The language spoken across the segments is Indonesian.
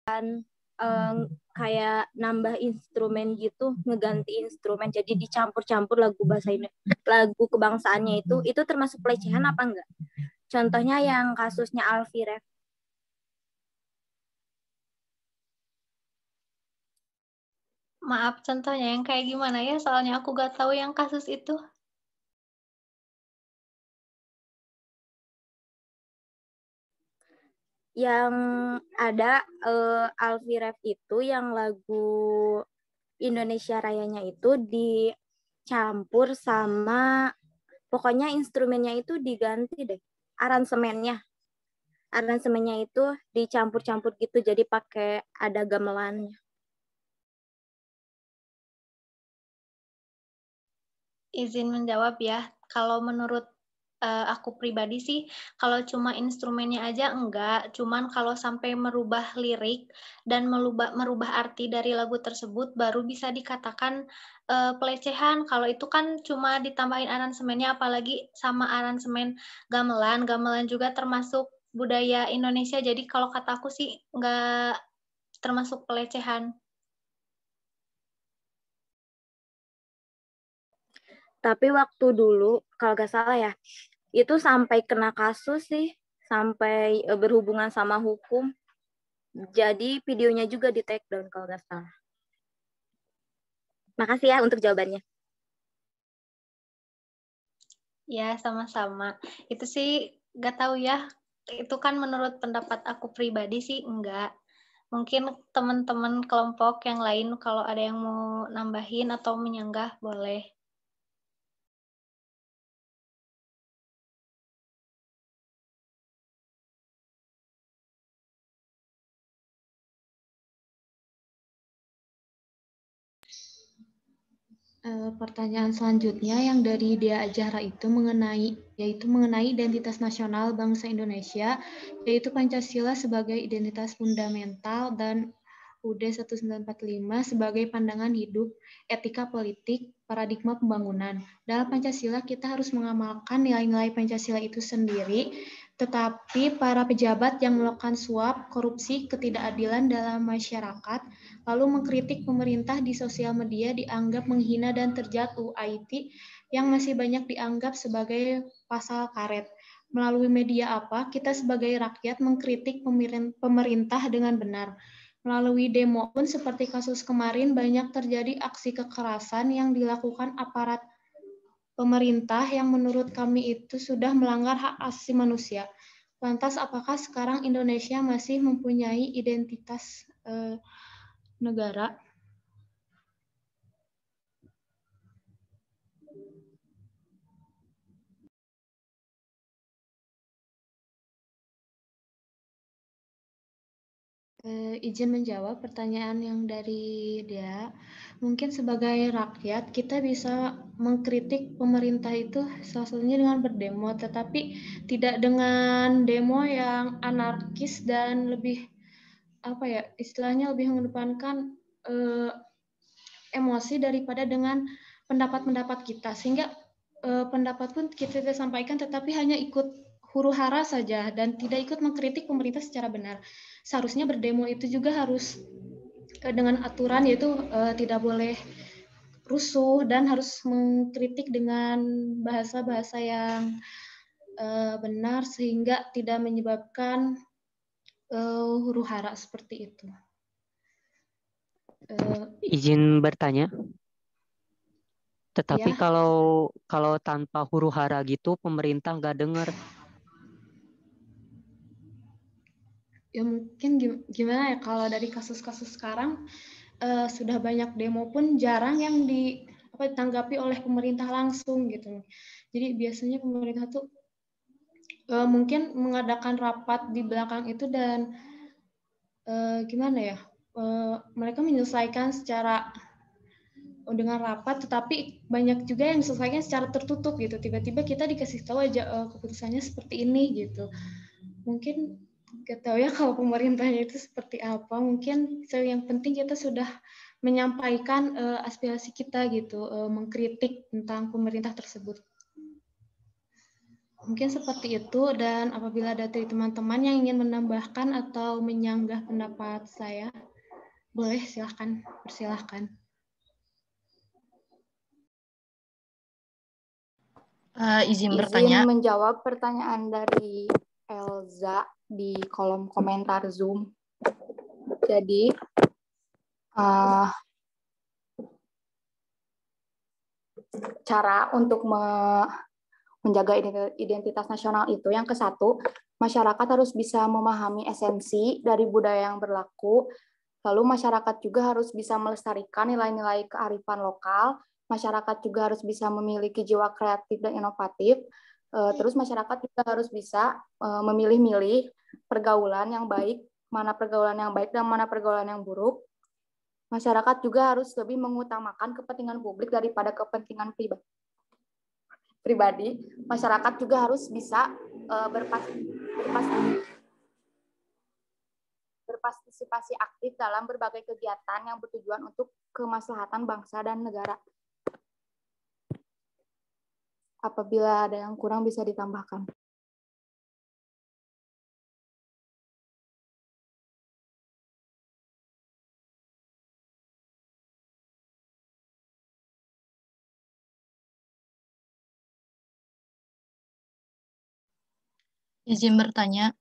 eh, kayak nambah instrumen gitu, ngeganti instrumen, jadi dicampur-campur lagu kebangsaannya itu termasuk pelecehan apa enggak? Contohnya yang kasusnya Alfie Rev. Maaf, contohnya yang kayak gimana ya? Soalnya aku gak tahu yang kasus itu. Yang ada Alfie Rev itu yang lagu Indonesia Rayanya itu dicampur sama, pokoknya instrumennya itu diganti deh, aransemennya. Aransemennya itu dicampur-campur gitu, jadi pakai ada gamelannya. Izin menjawab ya. Kalau menurut aku pribadi sih, kalau cuma instrumennya aja enggak, cuman kalau sampai merubah lirik dan merubah arti dari lagu tersebut baru bisa dikatakan pelecehan. Kalau itu kan cuma ditambahin aransemennya, apalagi sama aransemen gamelan. Gamelan juga termasuk budaya Indonesia, jadi kalau kata aku sih enggak termasuk pelecehan. Tapi waktu dulu, kalau gak salah ya, itu sampai kena kasus sih, sampai berhubungan sama hukum. Jadi videonya juga di take down kalau gak salah. Makasih ya untuk jawabannya. Ya, sama-sama. Itu sih gak tahu ya. Itu kan menurut pendapat aku pribadi sih enggak. Mungkin teman-teman kelompok yang lain kalau ada yang mau nambahin atau menyanggah boleh. Pertanyaan selanjutnya yang dari Dea Ajara itu mengenai identitas nasional bangsa Indonesia, yaitu Pancasila sebagai identitas fundamental dan UUD 1945 sebagai pandangan hidup, etika politik, paradigma pembangunan. Dalam Pancasila kita harus mengamalkan nilai-nilai Pancasila itu sendiri, tetapi para pejabat yang melakukan suap, korupsi, ketidakadilan dalam masyarakat, lalu mengkritik pemerintah di sosial media dianggap menghina dan terjerat UU ITE yang masih banyak dianggap sebagai pasal karet. Melalui media apa kita sebagai rakyat mengkritik pemerintah dengan benar. Melalui demo pun seperti kasus kemarin banyak terjadi aksi kekerasan yang dilakukan aparat pemerintah yang menurut kami itu sudah melanggar hak asasi manusia. Lantas apakah sekarang Indonesia masih mempunyai identitas negara? Izin menjawab pertanyaan yang dari dia. Mungkin sebagai rakyat kita bisa mengkritik pemerintah itu salah satunya dengan berdemo, tetapi tidak dengan demo yang anarkis dan lebih istilahnya lebih mengedepankan emosi daripada dengan pendapat-pendapat kita, sehingga pendapat pun kita sampaikan tetapi hanya ikut huru hara saja dan tidak ikut mengkritik pemerintah secara benar. Seharusnya berdemo itu juga harus dengan aturan, yaitu tidak boleh rusuh dan harus mengkritik dengan bahasa-bahasa yang benar sehingga tidak menyebabkan huru hara seperti itu. Izin bertanya. Tetapi Ya. kalau tanpa huru hara gitu pemerintah nggak dengar. Ya mungkin gimana ya, kalau dari kasus-kasus sekarang sudah banyak demo pun jarang yang ditanggapi oleh pemerintah langsung gitu. Jadi biasanya pemerintah tuh mungkin mengadakan rapat di belakang itu dan mereka menyelesaikan secara dengan rapat, tetapi banyak juga yang diselesaikan secara tertutup gitu. Tiba-tiba kita dikasih tahu aja keputusannya seperti ini gitu. Mungkin gak tahu ya kalau pemerintahnya itu seperti apa. Mungkin yang penting kita sudah menyampaikan aspirasi kita gitu, mengkritik tentang pemerintah tersebut. Mungkin seperti itu, dan apabila ada dari teman-teman yang ingin menambahkan atau menyanggah pendapat saya, boleh silahkan, persilahkan. Izin bertanya. Izin menjawab pertanyaan dari Elza di kolom komentar Zoom. Jadi, cara untuk menjaga identitas nasional itu yang ke-1, masyarakat harus bisa memahami esensi dari budaya yang berlaku. Lalu masyarakat juga harus bisa melestarikan nilai-nilai kearifan lokal. Masyarakat juga harus bisa memiliki jiwa kreatif dan inovatif. Terus masyarakat juga harus bisa memilih-milih pergaulan yang baik, mana pergaulan yang baik dan mana pergaulan yang buruk. Masyarakat juga harus lebih mengutamakan kepentingan publik daripada kepentingan pribadi. Masyarakat juga harus bisa berpartisipasi aktif dalam berbagai kegiatan yang bertujuan untuk kemaslahatan bangsa dan negara. Apabila ada yang kurang bisa ditambahkan. Izin bertanya,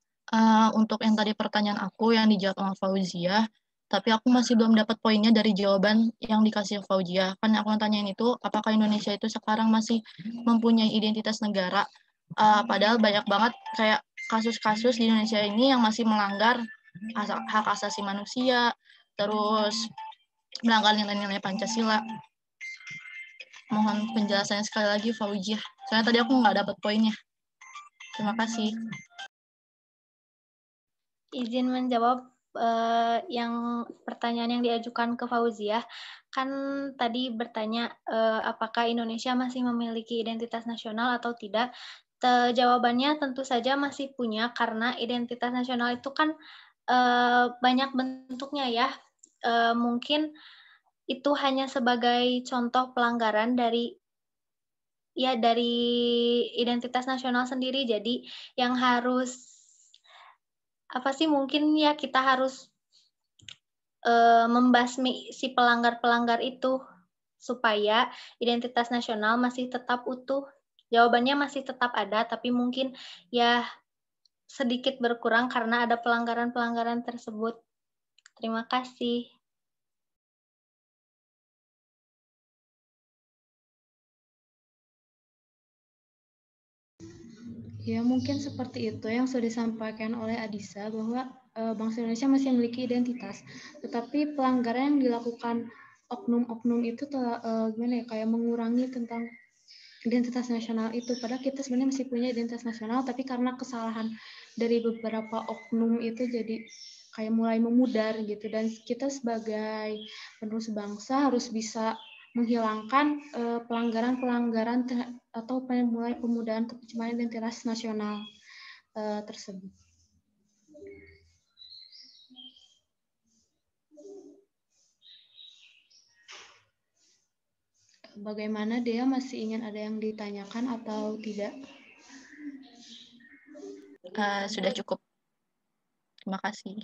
untuk yang tadi pertanyaan aku yang dijawab sama Fauzia, tapi aku masih belum dapat poinnya dari jawaban yang dikasih Fauzia. Kan aku tanyain itu, apakah Indonesia itu sekarang masih mempunyai identitas negara? Padahal banyak banget kayak kasus-kasus di Indonesia ini yang masih melanggar hak asasi manusia, terus melanggar nilai-nilai Pancasila. Mohon penjelasannya sekali lagi, Fauzia. Soalnya tadi aku nggak dapat poinnya. Terima kasih. Izin menjawab yang pertanyaan yang diajukan ke Fauzia. Kan tadi bertanya apakah Indonesia masih memiliki identitas nasional atau tidak. Jawabannya tentu saja masih punya, karena identitas nasional itu kan banyak bentuknya ya. Mungkin itu hanya sebagai contoh pelanggaran dari identitas nasional sendiri. Jadi yang harus mungkin ya kita harus membasmi si pelanggar-pelanggar itu supaya identitas nasional masih tetap utuh. Jawabannya masih tetap ada, tapi mungkin ya sedikit berkurang karena ada pelanggaran-pelanggaran tersebut. Terima kasih. Ya, mungkin seperti itu yang sudah disampaikan oleh Adisa, bahwa bangsa Indonesia masih memiliki identitas, tetapi pelanggaran yang dilakukan oknum-oknum itu kayak mengurangi tentang identitas nasional itu. Padahal kita sebenarnya masih punya identitas nasional, tapi karena kesalahan dari beberapa oknum itu jadi kayak mulai memudar gitu. Dan kita sebagai penerus bangsa harus bisa menghilangkan pelanggaran-pelanggaran atau mulai pemudahan atau pencemaran identitas nasional tersebut. Bagaimana, Dea, masih ingin ada yang ditanyakan atau tidak? Sudah cukup. Terima kasih.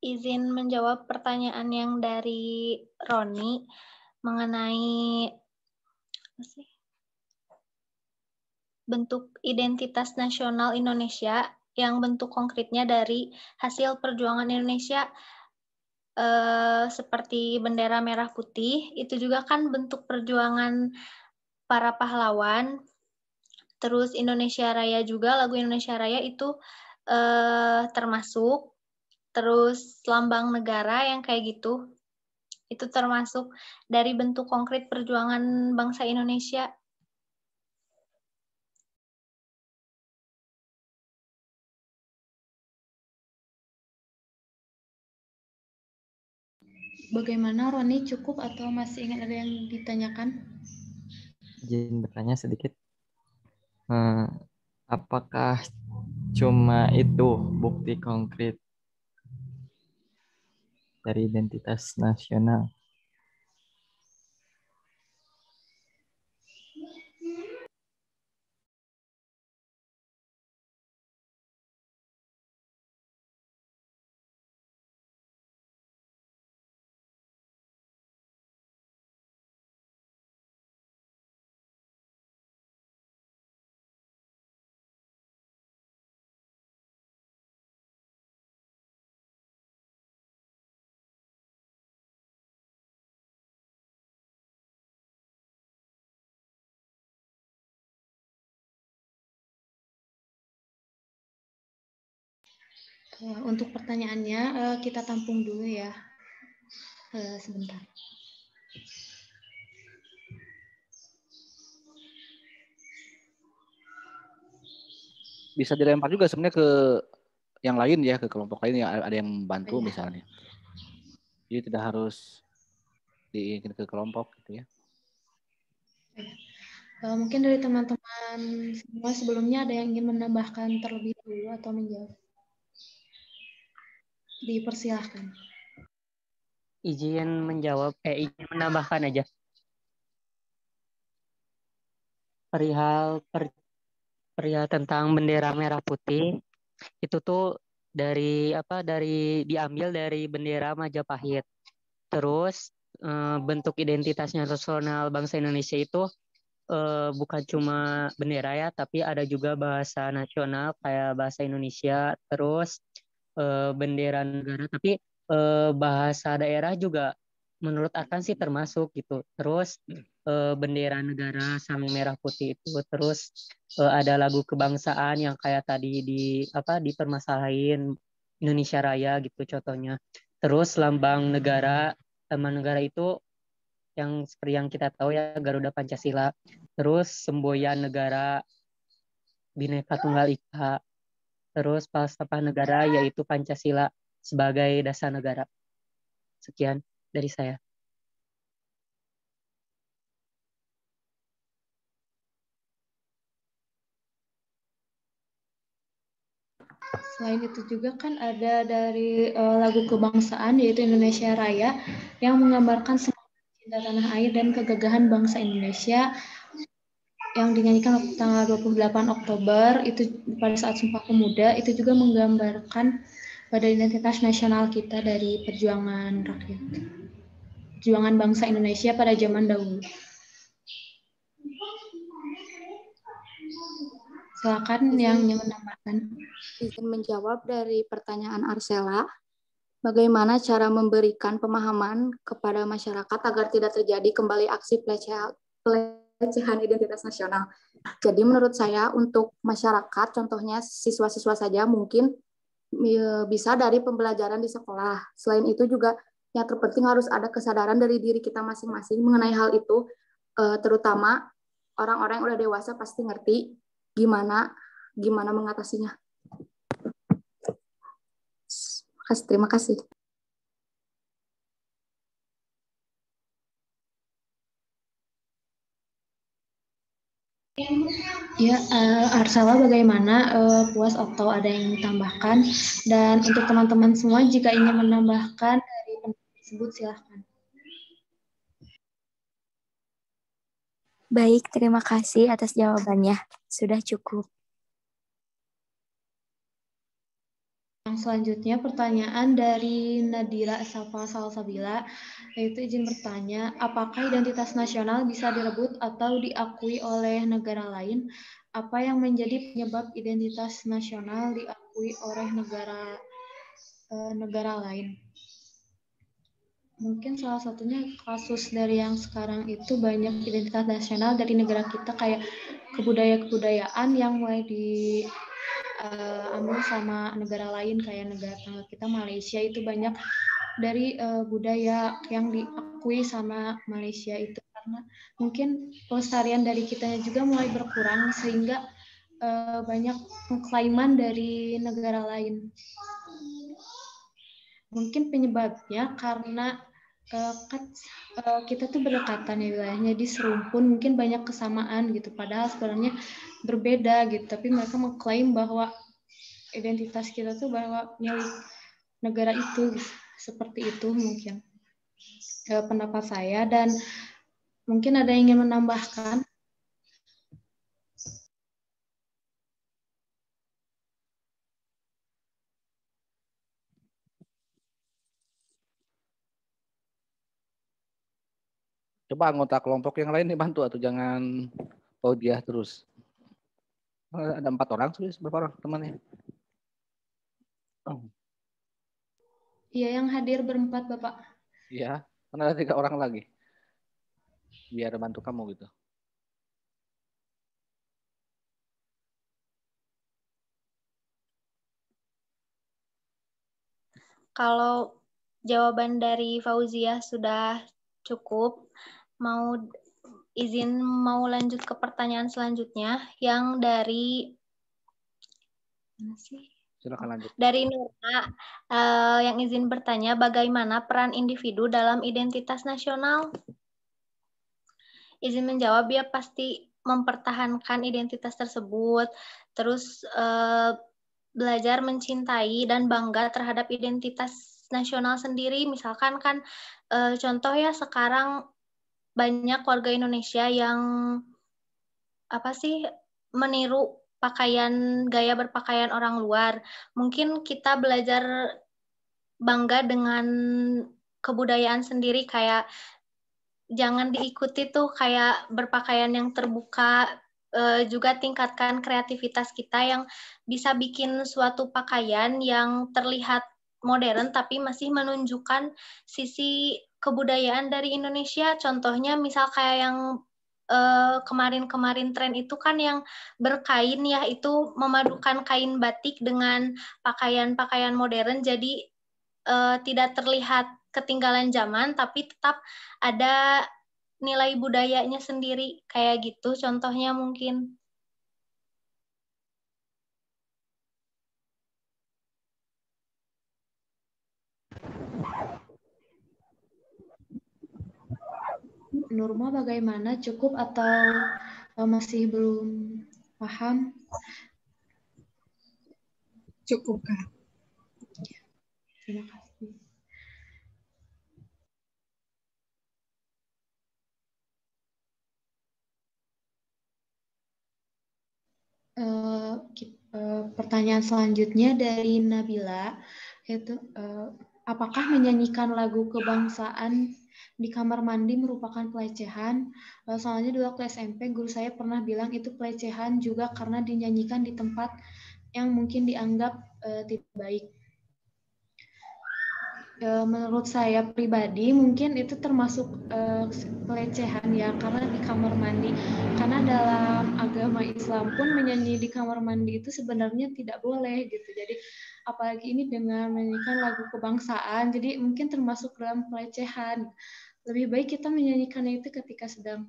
Izin menjawab pertanyaan yang dari Roni mengenai bentuk identitas nasional Indonesia yang bentuk konkretnya dari hasil perjuangan Indonesia seperti bendera merah putih, itu juga kan bentuk perjuangan para pahlawan. Terus Indonesia Raya juga, lagu Indonesia Raya itu termasuk. Terus lambang negara yang kayak gitu, itu termasuk dari bentuk konkret perjuangan bangsa Indonesia. Bagaimana Roni, cukup atau masih ingin ada yang ditanyakan? Izin bertanya sedikit. Apakah cuma itu bukti konkret dari identitas nasional? Untuk pertanyaannya kita tampung dulu ya. Sebentar. Bisa dilempar juga sebenarnya ke yang lain ya, ke kelompok lain yang ada yang membantu misalnya. Jadi tidak harus ke kelompok gitu ya. Mungkin dari teman-teman semua sebelumnya ada yang ingin menambahkan terlebih dahulu atau menjawab? Dipersilahkan. Izin menambahkan aja. Perihal tentang bendera merah putih itu tuh diambil dari bendera Majapahit. Terus bentuk identitasnya nasional bangsa Indonesia itu bukan cuma bendera ya, tapi ada juga bahasa nasional kayak bahasa Indonesia, terus bendera negara, tapi bahasa daerah juga menurut Akan sih termasuk gitu. Terus bendera negara sama merah putih itu, terus ada lagu kebangsaan yang kayak tadi dipermasalahin Indonesia Raya gitu contohnya. Terus lambang negara itu yang seperti yang kita tahu ya, Garuda Pancasila. Terus semboyan negara Bhinneka Tunggal Ika. Terus falsafah negara yaitu Pancasila sebagai dasar negara. Sekian dari saya. Selain itu juga kan ada dari lagu kebangsaan yaitu Indonesia Raya yang menggambarkan semangat cinta tanah air dan kegagahan bangsa Indonesia yang dinyanyikan waktu tanggal 28 Oktober itu pada saat Sumpah Pemuda. Itu juga menggambarkan pada identitas nasional kita dari perjuangan rakyat, perjuangan bangsa Indonesia pada zaman dahulu. Silakan yang menambahkan. Izin menjawab dari pertanyaan Arsela. Bagaimana cara memberikan pemahaman kepada masyarakat agar tidak terjadi kembali aksi pelecehan identitas nasional? Jadi menurut saya untuk masyarakat, contohnya siswa-siswa saja mungkin bisa dari pembelajaran di sekolah. Selain itu juga yang terpenting harus ada kesadaran dari diri kita masing-masing mengenai hal itu, terutama orang-orang yang udah dewasa pasti ngerti gimana mengatasinya. Terima kasih. Ya, Arsala bagaimana, puas atau ada yang ditambahkan? Dan untuk teman-teman semua jika ingin menambahkan dari pendapat tersebut silahkan. Baik, terima kasih atas jawabannya. Sudah cukup. Yang selanjutnya pertanyaan dari Nadira Safa Salsabila, yaitu izin bertanya, apakah identitas nasional bisa direbut atau diakui oleh negara lain? Apa yang menjadi penyebab identitas nasional diakui oleh negara lain? Mungkin salah satunya kasus dari yang sekarang itu banyak identitas nasional dari negara kita kayak kebudayaan yang mulai diambil sama negara lain kayak negara tetangga kita Malaysia itu banyak dari budaya yang diakui sama Malaysia itu karena mungkin pelestarian dari kitanya juga mulai berkurang sehingga banyak pengklaiman dari negara lain. Mungkin penyebabnya karena Kita tuh berdekatan ya wilayahnya di Serumpun, mungkin banyak kesamaan gitu, padahal sebenarnya berbeda gitu, tapi mereka mengklaim bahwa identitas kita tuh bahwa milik negara itu gitu. Seperti itu mungkin pendapat saya, dan mungkin ada yang ingin menambahkan. Coba anggota kelompok yang lain dibantu atau jangan Fauziah terus. Ada 4 orang, terus berapa orang temannya? Iya, yang hadir berempat, Bapak. Iya, kan ada 3 orang lagi. Biar bantu kamu gitu. Kalau jawaban dari Fauzia sudah cukup, mau lanjut ke pertanyaan selanjutnya yang dari mana sih? Silakan lanjut. Dari Nurna yang izin bertanya, bagaimana peran individu dalam identitas nasional? Izin menjawab, ya pasti mempertahankan identitas tersebut, terus belajar mencintai dan bangga terhadap identitas nasional sendiri. Misalkan kan contoh ya, sekarang banyak warga Indonesia yang meniru gaya berpakaian orang luar. Mungkin kita belajar bangga dengan kebudayaan sendiri, kayak jangan diikuti tuh kayak berpakaian yang terbuka, juga tingkatkan kreativitas kita yang bisa bikin suatu pakaian yang terlihat modern tapi masih menunjukkan sisi kebudayaan dari Indonesia. Contohnya misal kayak yang kemarin-kemarin tren itu kan yang berkain ya, itu memadukan kain batik dengan pakaian-pakaian modern, jadi tidak terlihat ketinggalan zaman tapi tetap ada nilai budayanya sendiri, kayak gitu contohnya mungkin. Nurma bagaimana, cukup atau masih belum paham? Cukup, Kak. Terima kasih. Pertanyaan selanjutnya dari Nabila, yaitu apakah menyanyikan lagu kebangsaan di kamar mandi merupakan pelecehan? Soalnya dulu waktu SMP guru saya pernah bilang itu pelecehan juga karena dinyanyikan di tempat yang mungkin dianggap tidak baik. Menurut saya pribadi mungkin itu termasuk pelecehan ya, karena di kamar mandi, karena dalam agama Islam pun menyanyi di kamar mandi itu sebenarnya tidak boleh gitu. Jadi apalagi ini dengan menyanyikan lagu kebangsaan, jadi mungkin termasuk dalam pelecehan. Lebih baik kita menyanyikannya itu ketika sedang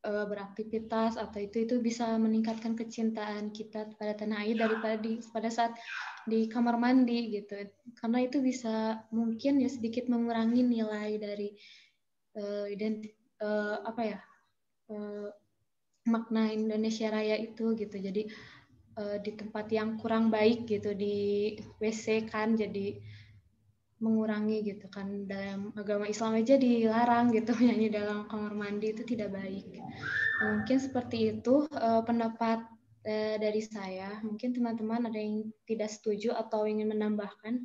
beraktivitas, atau itu bisa meningkatkan kecintaan kita pada tanah air daripada pada saat di kamar mandi gitu, karena itu bisa mungkin ya sedikit mengurangi nilai dari makna Indonesia Raya itu gitu. Jadi di tempat yang kurang baik gitu, di WC kan, jadi mengurangi gitu kan. Dalam agama Islam aja dilarang gitu menyanyi dalam kamar mandi, itu tidak baik. Mungkin seperti itu pendapat dari saya. Mungkin teman-teman ada yang tidak setuju atau ingin menambahkan?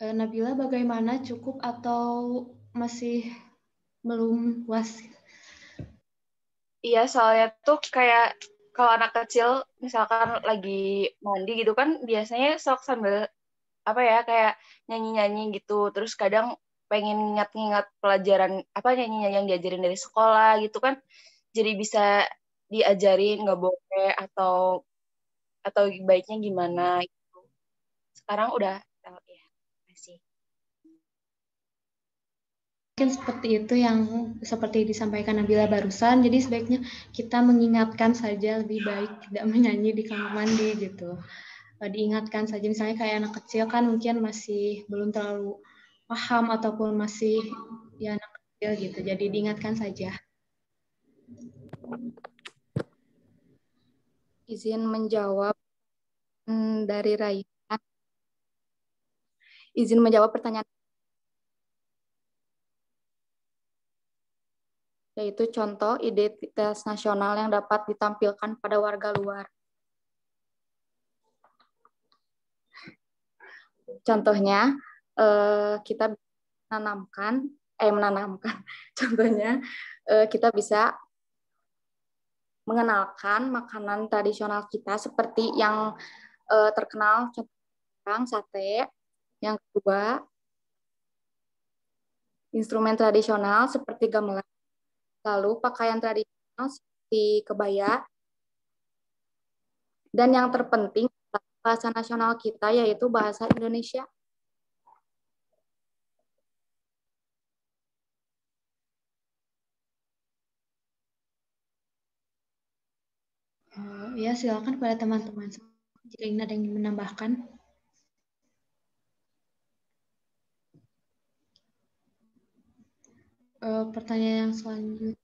Nabila bagaimana, cukup atau masih belum puas? Iya, soalnya tuh kayak kalau anak kecil misalkan lagi mandi gitu kan biasanya sok sambil kayak nyanyi-nyanyi gitu. Terus kadang pengen ngingat-ngingat pelajaran nyanyi-nyanyi yang diajarin dari sekolah gitu kan. Jadi bisa diajarin nggak boleh atau baiknya gimana gitu. Sekarang udah tahu ya. Masih. Mungkin seperti itu yang seperti disampaikan Nabila barusan. Jadi sebaiknya kita mengingatkan saja, lebih baik tidak menyanyi di kamar mandi gitu. diingatkan saja. Misalnya kayak anak kecil kan mungkin masih belum terlalu paham ataupun masih ya anak kecil gitu. Jadi diingatkan saja. Izin menjawab dari Raihan. Izin menjawab pertanyaan, yaitu contoh identitas nasional yang dapat ditampilkan pada warga luar. Contohnya, kita menanamkan. Contohnya, kita bisa mengenalkan makanan tradisional kita seperti yang terkenal, contohnya sate. Yang kedua, instrumen tradisional seperti gamelan, lalu pakaian tradisional seperti kebaya, dan yang terpenting bahasa nasional kita yaitu bahasa Indonesia. Ya, silakan pada teman-teman jika ingin ada yang menambahkan. Pertanyaan yang selanjutnya.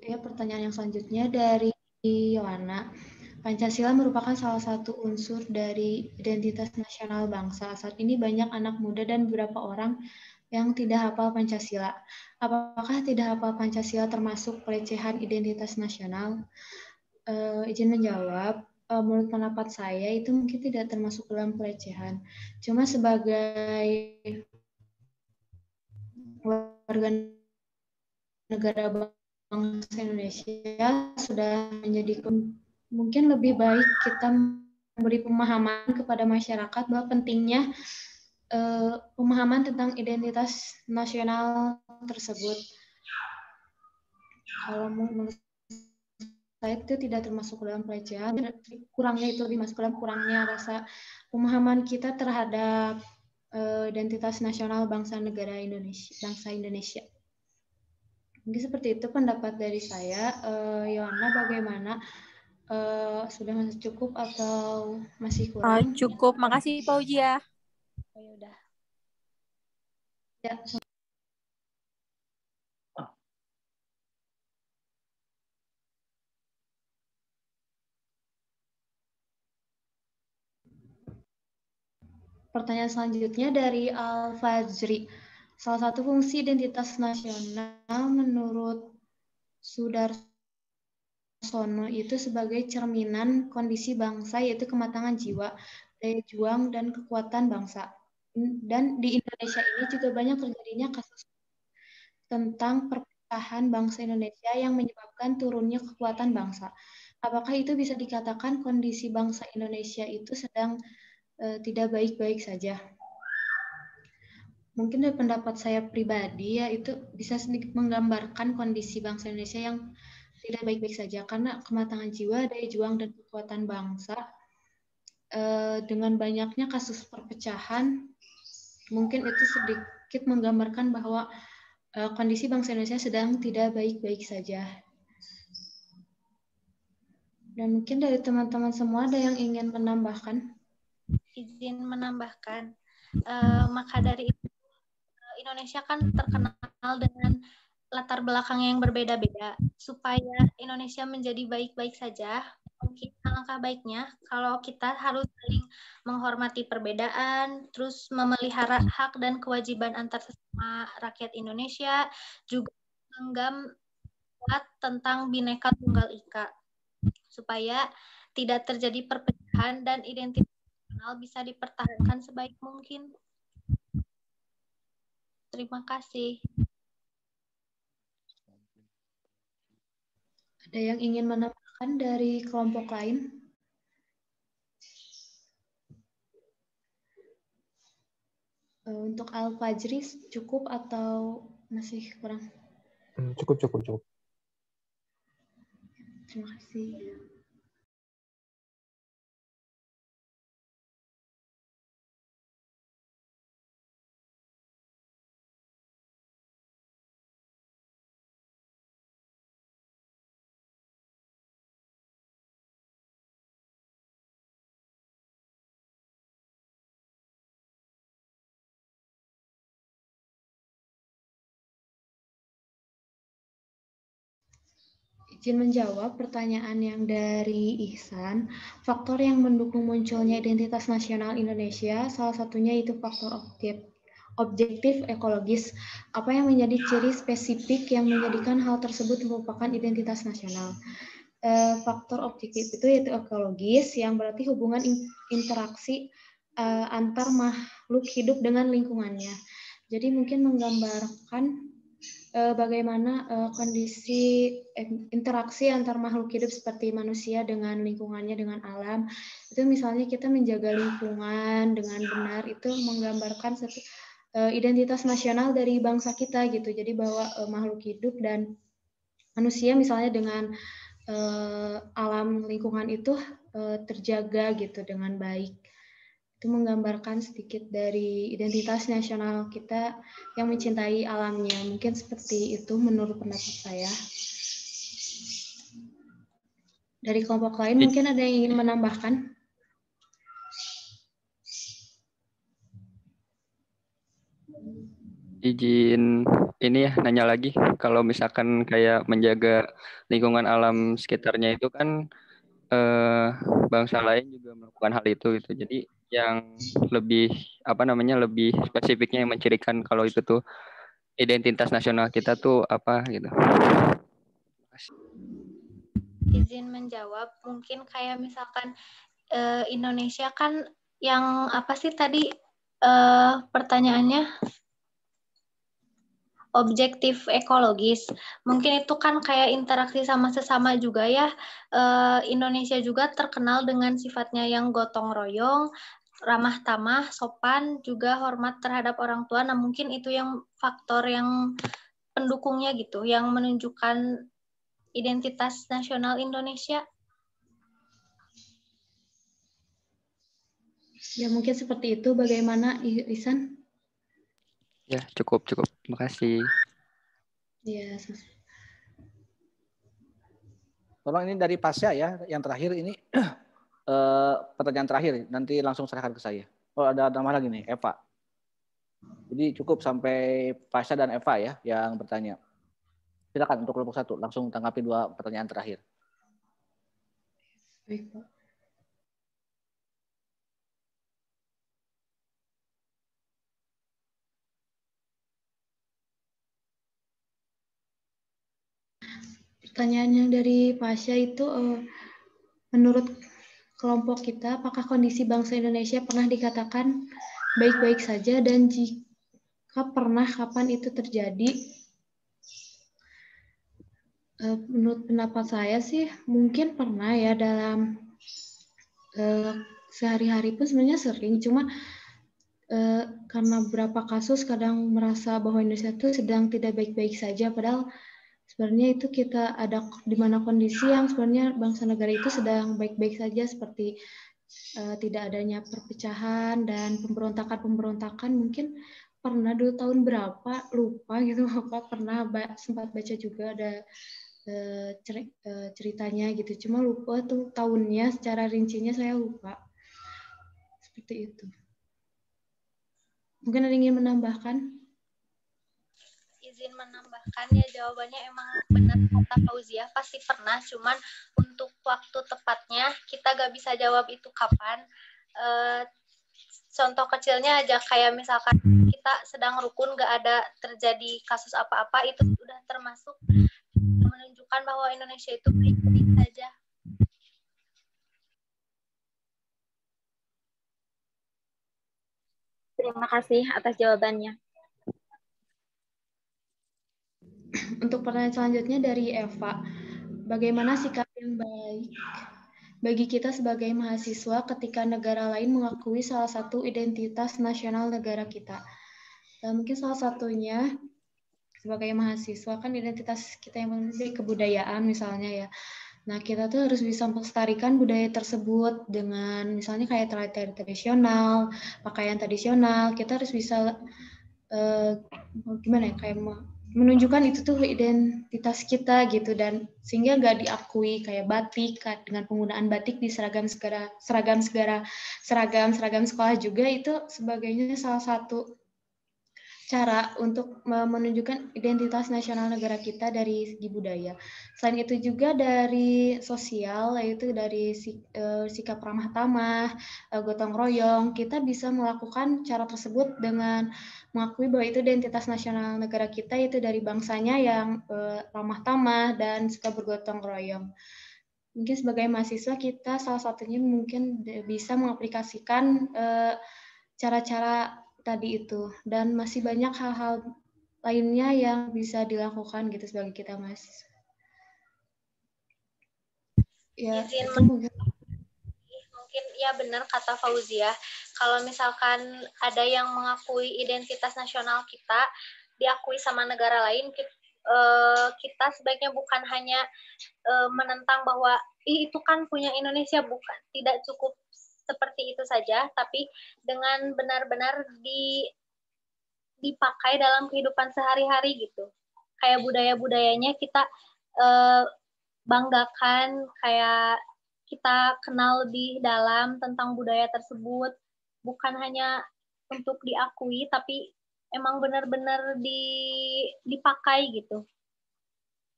Ya, pertanyaan yang selanjutnya dari Yohana. Pancasila merupakan salah satu unsur dari identitas nasional bangsa. Saat ini banyak anak muda dan beberapa orang yang tidak hafal Pancasila. Apakah tidak hafal Pancasila termasuk pelecehan identitas nasional? Izin menjawab, menurut pendapat saya itu mungkin tidak termasuk dalam pelecehan. Cuma sebagai warga negara bangsa Indonesia sudah menjadi mungkin lebih baik kita memberi pemahaman kepada masyarakat bahwa pentingnya pemahaman tentang identitas nasional tersebut. Kalau menurut saya itu tidak termasuk dalam pelecehan, kurangnya itu lebih masuk dalam kurangnya rasa pemahaman kita terhadap identitas nasional bangsa negara Indonesia, bangsa Indonesia. Mungkin seperti itu pendapat dari saya. Yohana bagaimana? Sudah masih cukup atau masih kurang? Cukup, makasih Pak Uji ya. Oh, ya udah. Ya. Pertanyaan selanjutnya dari Al-Fajri. Salah satu fungsi identitas nasional menurut Sudarsono itu sebagai cerminan kondisi bangsa, yaitu kematangan jiwa, daya juang, dan kekuatan bangsa. Dan di Indonesia ini juga banyak terjadinya kasus tentang perpecahan bangsa Indonesia yang menyebabkan turunnya kekuatan bangsa. Apakah itu bisa dikatakan kondisi bangsa Indonesia itu sedang tidak baik-baik saja? Mungkin dari pendapat saya pribadi ya itu bisa sedikit menggambarkan kondisi bangsa Indonesia yang tidak baik-baik saja karena kematangan jiwa, daya juang, dan kekuatan bangsa dengan banyaknya kasus perpecahan mungkin itu sedikit menggambarkan bahwa kondisi bangsa Indonesia sedang tidak baik-baik saja. Dan mungkin dari teman-teman semua ada yang ingin menambahkan? Izin menambahkan, maka dari itu Indonesia kan terkenal dengan latar belakang yang berbeda-beda. Supaya Indonesia menjadi baik-baik saja, mungkin alangkah baiknya kalau kita harus saling menghormati perbedaan, terus memelihara hak dan kewajiban antar sesama rakyat Indonesia, juga menggenggam kuat tentang Bhinneka Tunggal Ika, supaya tidak terjadi perpecahan dan identitas nasional bisa dipertahankan sebaik mungkin. Terima kasih. Ada yang ingin menambahkan dari kelompok lain? Untuk Al-Fajri cukup atau masih kurang? Cukup. Terima kasih. Izin menjawab pertanyaan yang dari Ihsan. Faktor yang mendukung munculnya identitas nasional Indonesia, salah satunya itu faktor objektif ekologis. Apa yang menjadi ciri spesifik yang menjadikan hal tersebut merupakan identitas nasional? Faktor objektif itu yaitu ekologis, yang berarti hubungan interaksi antar makhluk hidup dengan lingkungannya. Jadi mungkin menggambarkan bagaimana kondisi interaksi antar makhluk hidup seperti manusia dengan lingkungannya, dengan alam. Itu misalnya kita menjaga lingkungan dengan benar, itu menggambarkan satu identitas nasional dari bangsa kita gitu. Jadi bahwa makhluk hidup dan manusia misalnya dengan alam lingkungan itu terjaga gitu dengan baik. Itu menggambarkan sedikit dari identitas nasional kita yang mencintai alamnya. Mungkin seperti itu menurut pendapat saya. Dari kelompok lain mungkin ada yang ingin menambahkan? Izin ini ya nanya lagi, kalau misalkan kayak menjaga lingkungan alam sekitarnya itu kan bangsa lain juga melakukan hal itu gitu. Jadi yang lebih lebih spesifiknya yang mencirikan kalau itu tuh identitas nasional kita tuh apa gitu. Izin menjawab, mungkin kayak misalkan Indonesia kan yang apa sih tadi pertanyaannya? Objektif ekologis. Mungkin itu kan kayak interaksi sama sesama juga ya. Indonesia juga terkenal dengan sifatnya yang gotong royong, ramah tamah, sopan, juga hormat terhadap orang tua. Nah, mungkin itu yang faktor yang pendukungnya gitu, yang menunjukkan identitas nasional Indonesia. Ya, mungkin seperti itu. Bagaimana, Ihsan? Ya, cukup. Terima kasih. Ya, Tolong ini dari Pasya ya, yang terakhir ini pertanyaan terakhir, nanti langsung serahkan ke saya. Oh, ada nama lagi nih, Eva. Jadi cukup sampai Pasya dan Eva ya yang bertanya. Silakan untuk kelompok 1, langsung tanggapi 2 pertanyaan terakhir. baik, Pak. Pertanyaan yang dari Pasya itu, menurut kelompok kita, apakah kondisi bangsa Indonesia pernah dikatakan baik-baik saja, dan jika pernah, kapan itu terjadi? Menurut pendapat saya sih, mungkin pernah ya dalam sehari-hari pun sebenarnya sering, cuma karena beberapa kasus kadang merasa bahwa Indonesia itu sedang tidak baik-baik saja, padahal sebenarnya itu kita ada di mana kondisi yang sebenarnya bangsa negara itu sedang baik-baik saja, seperti tidak adanya perpecahan dan pemberontakan. Mungkin pernah dulu tahun berapa, lupa gitu, Bapak pernah sempat baca juga ada ceritanya gitu. Cuma lupa tuh tahunnya, secara rincinya saya lupa. Seperti itu. Mungkin ada yang ingin menambahkan? Izin menambahkan ya, jawabannya emang benar kata Fauzia, pasti pernah, cuman untuk waktu tepatnya kita gak bisa jawab itu kapan. Contoh kecilnya aja kayak misalkan kita sedang rukun gak ada terjadi kasus apa-apa, itu sudah termasuk menunjukkan bahwa Indonesia itu baik-baik saja. Terima kasih atas jawabannya. Untuk pertanyaan selanjutnya dari Eva, bagaimana sikap yang baik bagi kita sebagai mahasiswa ketika negara lain mengakui salah satu identitas nasional negara kita? Dan mungkin salah satunya sebagai mahasiswa kan identitas kita yang penting kebudayaan misalnya ya. Nah, kita tuh harus bisa melestarikan budaya tersebut dengan misalnya kayak tari tradisional, pakaian tradisional. Kita harus bisa gimana ya, kayak menunjukkan itu tuh identitas kita gitu, dan sehingga nggak diakui kayak batik dengan penggunaan batik di seragam sekolah juga, itu sebagainya salah satu cara untuk menunjukkan identitas nasional negara kita dari segi budaya. Selain itu juga dari sosial, yaitu dari sikap ramah tamah, gotong royong, kita bisa melakukan cara tersebut dengan mengakui bahwa itu identitas nasional negara kita, yaitu dari bangsanya yang ramah tamah dan suka bergotong royong. Mungkin sebagai mahasiswa kita salah satunya mungkin bisa mengaplikasikan cara-cara tadi itu, dan masih banyak hal-hal lainnya yang bisa dilakukan gitu sebagai kita mahasiswa. Ya, Izin itu mungkin ya benar kata Fauzia. Kalau misalkan ada yang mengakui identitas nasional kita, diakui sama negara lain, kita sebaiknya bukan hanya menentang bahwa itu kan punya Indonesia, bukan. Tidak cukup seperti itu saja, tapi dengan benar-benar dipakai dalam kehidupan sehari-hari gitu. Kayak budaya-budayanya kita banggakan, kayak kita kenal lebih dalam tentang budaya tersebut, bukan hanya untuk diakui, tapi emang benar-benar dipakai gitu.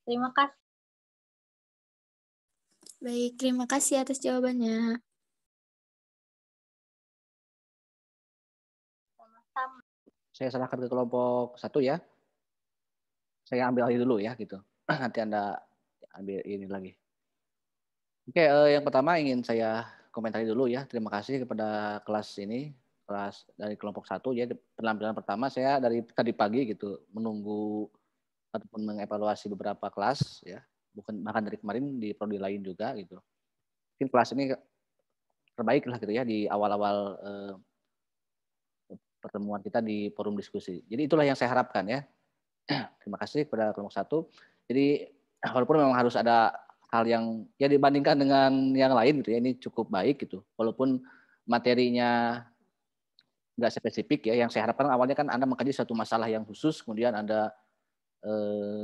Terima kasih. Baik, terima kasih atas jawabannya. Saya serahkan ke kelompok 1 ya. Saya ambil alih dulu ya gitu. Nanti Anda ambil ini lagi. Oke, yang pertama ingin saya komentari dulu ya. Terima kasih kepada kelas ini, kelas dari kelompok 1 ya. Penampilan pertama saya dari tadi pagi gitu menunggu ataupun mengevaluasi beberapa kelas ya. Bukan bahkan dari kemarin di prodi lain juga gitu. Mungkin kelas ini terbaik lah gitu ya di awal-awal pertemuan kita di forum diskusi. Jadi itulah yang saya harapkan ya. Terima kasih kepada kelompok 1. Jadi walaupun memang harus ada hal yang ya dibandingkan dengan yang lain gitu ya, ini cukup baik gitu. Walaupun materinya nggak spesifik ya, yang saya harapkan awalnya kan Anda mengkaji satu masalah yang khusus, kemudian Anda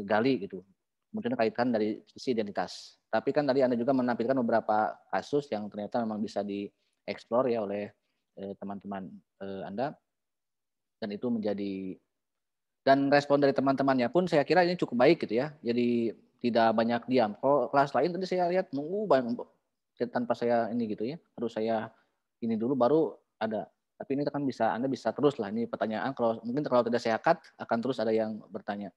gali gitu. Kemudian kaitkan dari sisi identitas. Tapi kan tadi Anda juga menampilkan beberapa kasus yang ternyata memang bisa dieksplor ya oleh teman-teman Anda. Dan itu menjadi, dan respon dari teman-temannya pun saya kira ini cukup baik gitu ya. Jadi tidak banyak diam. Kalau kelas lain tadi saya lihat nunggu banyak tanpa saya ini gitu ya. Harus saya ini dulu baru ada. Tapi ini kan bisa, Anda bisa terus lah ini pertanyaan. Kalau mungkin kalau tidak saya cut akan terus ada yang bertanya.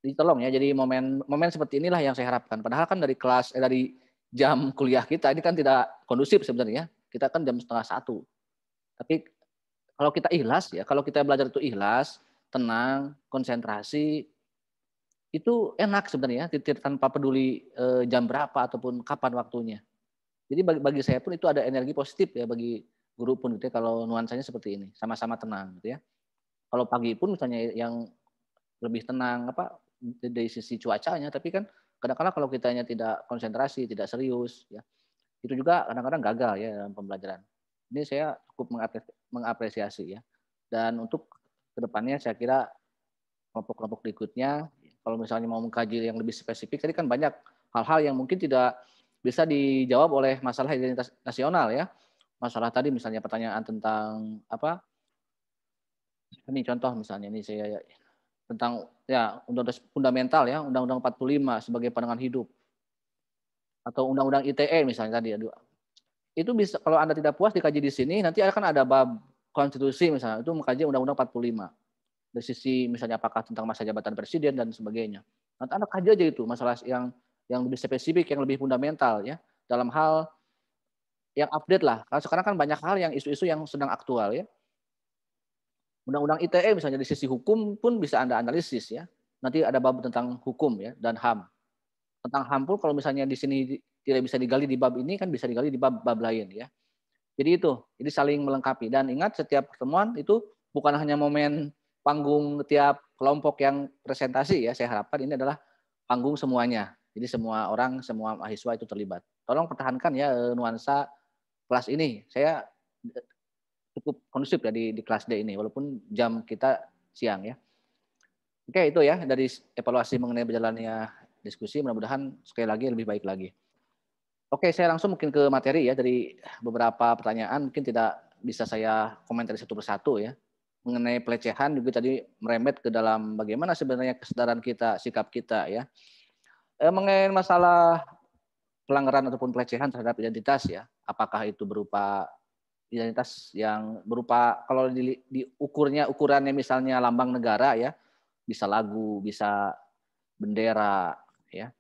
Jadi tolong ya. Jadi momen seperti inilah yang saya harapkan. Padahal kan dari kelas dari jam kuliah kita ini kan tidak kondusif sebenarnya. Kita kan jam 12:30. Tapi kalau kita ikhlas ya, kalau kita belajar itu ikhlas, tenang, konsentrasi, itu enak sebenarnya, tanpa peduli jam berapa ataupun kapan waktunya. Jadi bagi saya pun itu ada energi positif ya bagi guru pun gitu ya, kalau nuansanya seperti ini, sama-sama tenang gitu ya. Kalau pagi pun misalnya yang lebih tenang dari sisi cuacanya, tapi kan kadang-kadang kalau kitanya tidak konsentrasi, tidak serius ya, itu juga kadang-kadang gagal ya dalam pembelajaran. Ini saya cukup mengapresiasi ya. Dan untuk kedepannya saya kira kelompok-kelompok berikutnya, kalau misalnya mau mengkaji yang lebih spesifik, tadi kan banyak hal-hal yang mungkin tidak bisa dijawab oleh masalah identitas nasional ya. Masalah tadi misalnya pertanyaan tentang ini contoh misalnya ini saya tentang ya undang-undang fundamental ya, Undang-Undang 45 sebagai pandangan hidup. Atau Undang-Undang ITE misalnya tadi. Itu bisa, kalau Anda tidak puas dikaji di sini, nanti akan ada bab konstitusi misalnya, itu mengkaji Undang-Undang 45. Dari sisi misalnya apakah tentang masa jabatan presiden dan sebagainya. Nanti Anda kaji aja itu masalah yang lebih spesifik, yang lebih fundamental ya, dalam hal yang update lah. Karena sekarang kan banyak hal yang isu-isu yang sedang aktual ya. Undang-Undang ITE misalnya di sisi hukum pun bisa Anda analisis ya. Nanti ada bab tentang hukum ya dan HAM. Tentang HAM pun kalau misalnya di sini tidak bisa digali di bab ini kan bisa digali di bab lain ya. Jadi itu, jadi saling melengkapi. Dan ingat setiap pertemuan itu bukan hanya momen panggung tiap kelompok yang presentasi ya, saya harapkan ini adalah panggung semuanya. Jadi semua orang, semua mahasiswa itu terlibat. Tolong pertahankan ya nuansa kelas ini. Saya cukup kondusif ya di kelas D ini, walaupun jam kita siang ya. Oke, itu ya dari evaluasi mengenai berjalannya diskusi, mudah-mudahan sekali lagi lebih baik lagi. Oke, saya langsung mungkin ke materi ya, dari beberapa pertanyaan mungkin tidak bisa saya komentari satu persatu ya. mengenai pelecehan juga tadi merembet ke dalam bagaimana sebenarnya kesadaran kita, sikap kita ya. Mengenai masalah pelanggaran ataupun pelecehan terhadap identitas ya, apakah itu berupa identitas yang berupa kalau ukurannya misalnya lambang negara ya, bisa lagu, bisa bendera ya.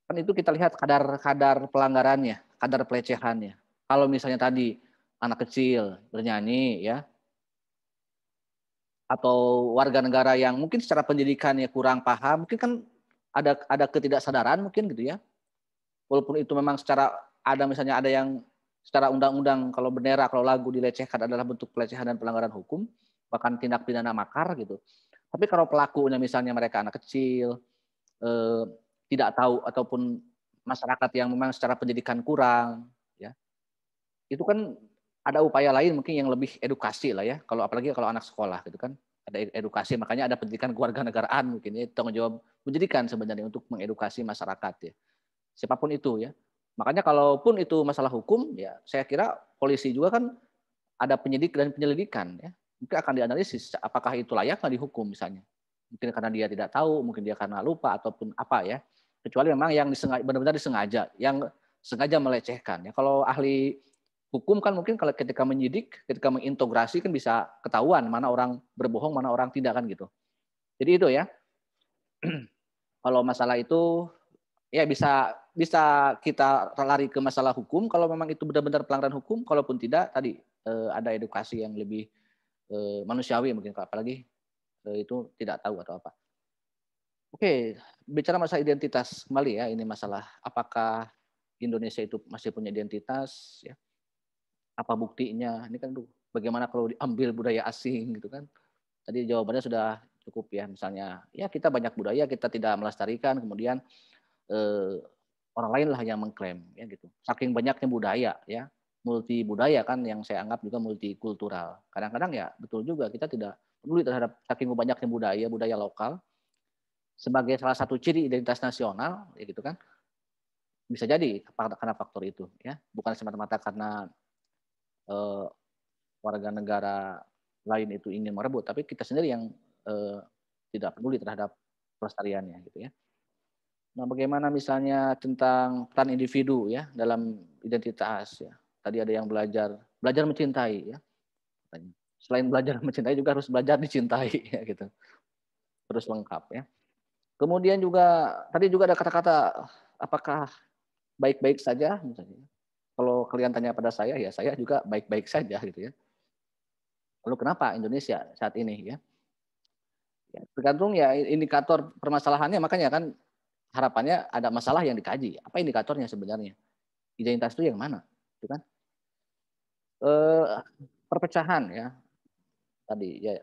Kan itu kita lihat kadar pelanggarannya, kadar pelecehannya. Kalau misalnya tadi anak kecil bernyanyi ya, atau warga negara yang mungkin secara pendidikannya kurang paham, mungkin kan ada ketidaksadaran mungkin gitu ya. Walaupun itu memang secara misalnya ada yang secara undang-undang kalau bendera, kalau lagu dilecehkan adalah bentuk pelecehan dan pelanggaran hukum, bahkan tindak pidana makar gitu. Tapi kalau pelakunya misalnya mereka anak kecil, tidak tahu ataupun masyarakat yang memang secara pendidikan kurang, ya itu kan ada upaya lain mungkin yang lebih edukasi lah ya. Kalau apalagi kalau anak sekolah gitu kan ada edukasi, makanya ada pendidikan kewarganegaraan mungkin ya, tanggung jawab pendidikan sebenarnya untuk mengedukasi masyarakat ya. Siapapun itu ya. Makanya kalaupun itu masalah hukum ya, saya kira polisi juga kan ada penyidik dan penyelidikan ya. Mungkin akan dianalisis apakah itu layak nggak dihukum misalnya. Mungkin karena dia tidak tahu, mungkin dia karena lupa ataupun apa ya. Kecuali memang yang benar-benar disengaja, yang sengaja melecehkan ya. Kalau ahli hukum kan mungkin kalau ketika menyidik, ketika mengintegrasi kan bisa ketahuan mana orang berbohong, mana orang tidak kan gitu. Jadi itu ya. Kalau masalah itu ya bisa kita lari ke masalah hukum kalau memang itu benar-benar pelanggaran hukum, kalaupun tidak tadi ada edukasi yang lebih manusiawi mungkin, apalagi itu tidak tahu atau apa. Oke, bicara masalah identitas kembali ya, ini masalah apakah Indonesia itu masih punya identitas ya. Apa buktinya? Ini kan bagaimana kalau diambil budaya asing gitu kan. Tadi jawabannya sudah cukup ya, misalnya ya kita banyak budaya kita tidak melestarikan, kemudian orang lain lah yang mengklaim ya gitu. Saking banyaknya budaya ya, multi budaya kan yang saya anggap juga multikultural. Kadang-kadang ya betul juga kita tidak peduli terhadap saking banyaknya budaya lokal sebagai salah satu ciri identitas nasional ya gitu kan. Bisa jadi karena faktor itu ya, bukan semata-mata karena warga negara lain itu ingin merebut, tapi kita sendiri yang tidak peduli terhadap pelestariannya gitu ya. Nah, bagaimana misalnya tentang peran individu ya dalam identitas ya. Tadi ada yang belajar mencintai ya. Selain belajar mencintai juga harus belajar dicintai ya gitu. Terus lengkap ya. Kemudian juga tadi juga ada kata-kata apakah baik-baik saja misalnya. Kalau kalian tanya pada saya ya saya juga baik-baik saja gitu ya. Lalu kenapa Indonesia saat ini ya? Tergantung ya indikator permasalahannya, makanya kan harapannya ada masalah yang dikaji. Apa indikatornya sebenarnya? Identitas itu yang mana? Itu kan? Perpecahan ya. Tadi ya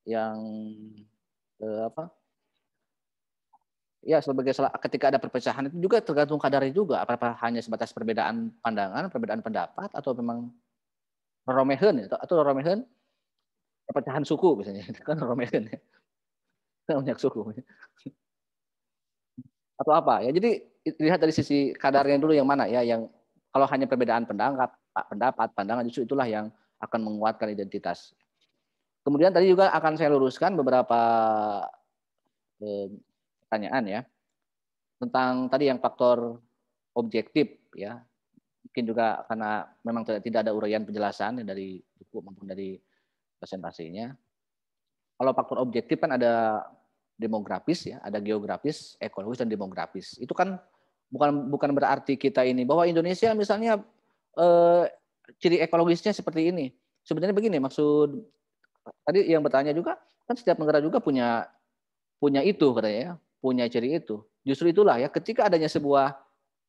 yang apa? Ya ketika ada perpecahan itu juga tergantung kadarnya juga. Apakah hanya sebatas perbedaan pandangan, perbedaan pendapat, atau memang roromehen atau roromehen perpecahan suku misalnya. Itu kan roromehen ya. Banyak suku. Atau apa ya, jadi lihat dari sisi kadarnya dulu yang mana ya, yang kalau hanya perbedaan pendapat, pandangan justru itulah yang akan menguatkan identitas. Kemudian tadi juga akan saya luruskan beberapa pertanyaan ya tentang tadi yang faktor objektif ya, mungkin juga karena memang tidak ada uraian penjelasan dari buku maupun dari presentasinya. Kalau faktor objektif kan ada demografis ya, ada geografis, ekologis dan demografis. Itu kan bukan berarti kita ini bahwa Indonesia misalnya ciri ekologisnya seperti ini. Sebenarnya begini, maksud tadi yang bertanya juga kan setiap negara juga punya itu katanya ya, punya ciri itu. Justru itulah ya, ketika adanya sebuah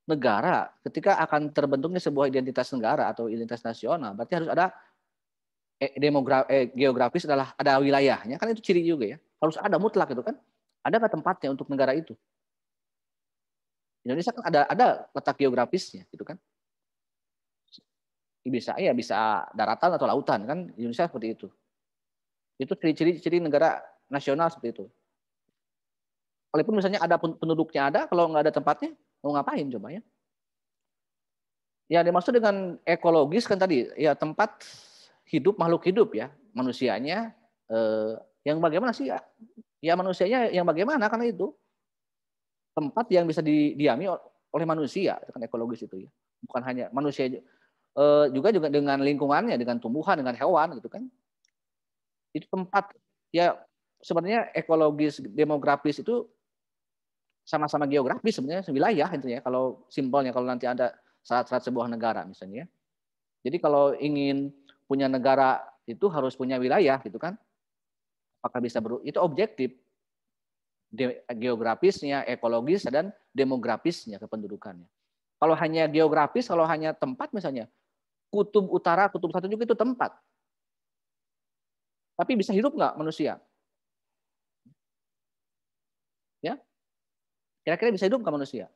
negara, ketika akan terbentuknya sebuah identitas negara atau identitas nasional, berarti harus ada geografis, adalah ada wilayahnya, kan itu ciri juga ya. Harus ada mutlak itu kan. Ada nggak tempatnya untuk negara itu? Indonesia kan ada letak geografisnya gitu kan. Bisa daratan atau lautan kan, Indonesia seperti itu. Itu ciri-ciri negara nasional seperti itu. Walaupun misalnya ada penduduknya ada, kalau nggak ada tempatnya mau ngapain coba ya? Ya dimaksud dengan ekologis kan tadi ya tempat hidup makhluk hidup ya, manusianya Yang bagaimana sih? Ya manusianya yang bagaimana, karena itu tempat yang bisa didiami oleh manusia, itu kan ekologis itu ya. Bukan hanya manusia, juga dengan lingkungannya, dengan tumbuhan, dengan hewan gitu kan. Itu tempat ya, sebenarnya ekologis demografis itu sama-sama geografis sebenarnya, wilayah intinya kalau simpelnya, kalau nanti ada syarat-syarat sebuah negara misalnya. Jadi kalau ingin punya negara itu harus punya wilayah gitu kan. Apakah bisa itu objektif. Geografisnya, ekologisnya, dan demografisnya, kependudukannya. Kalau hanya geografis, kalau hanya tempat misalnya, kutub utara, kutub selatan juga itu tempat. Tapi bisa hidup nggak manusia? Ya, kira-kira bisa hidup nggak manusia?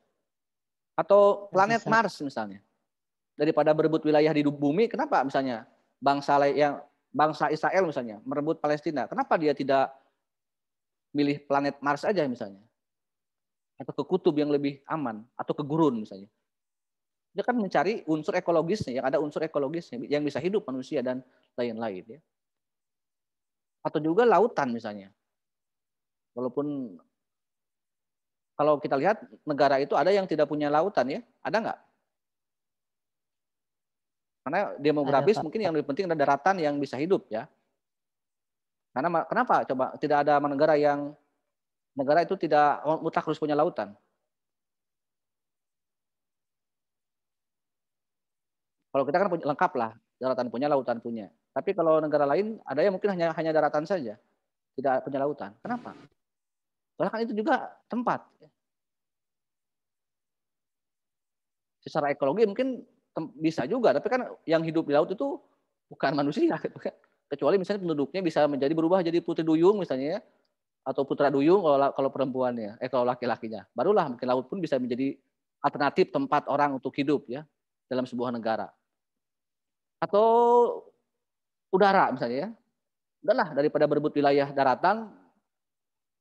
Atau planet Mars misalnya, daripada berebut wilayah di bumi, kenapa misalnya bangsa Israel misalnya merebut Palestina? Kenapa dia tidak milih planet Mars aja misalnya? Atau ke kutub yang lebih aman, atau ke gurun misalnya. Dia kan mencari unsur ekologisnya, yang ada unsur ekologisnya, yang bisa hidup manusia dan lain-lain ya. Atau juga lautan misalnya. Walaupun kalau kita lihat negara itu ada yang tidak punya lautan ya, ada nggak? Karena demografis mungkin yang lebih penting ada daratan yang bisa hidup ya. Karena kenapa? Coba tidak ada negara itu tidak mutlak harus punya lautan. Kalau kita kan lengkap lah, daratan punya, lautan punya. Tapi kalau negara lain ada yang mungkin hanya daratan saja, tidak punya lautan. Kenapa? Soalnya kan itu juga tempat. Secara ekologi mungkin bisa juga, tapi kan yang hidup di laut itu bukan manusia, gitu kan. Kecuali misalnya penduduknya bisa berubah jadi putri duyung misalnya ya, atau putra duyung kalau perempuannya, kalau laki-lakinya. Barulah mungkin laut pun bisa menjadi alternatif tempat orang untuk hidup ya dalam sebuah negara. Atau udara misalnya ya. Udahlah, daripada berebut wilayah daratan,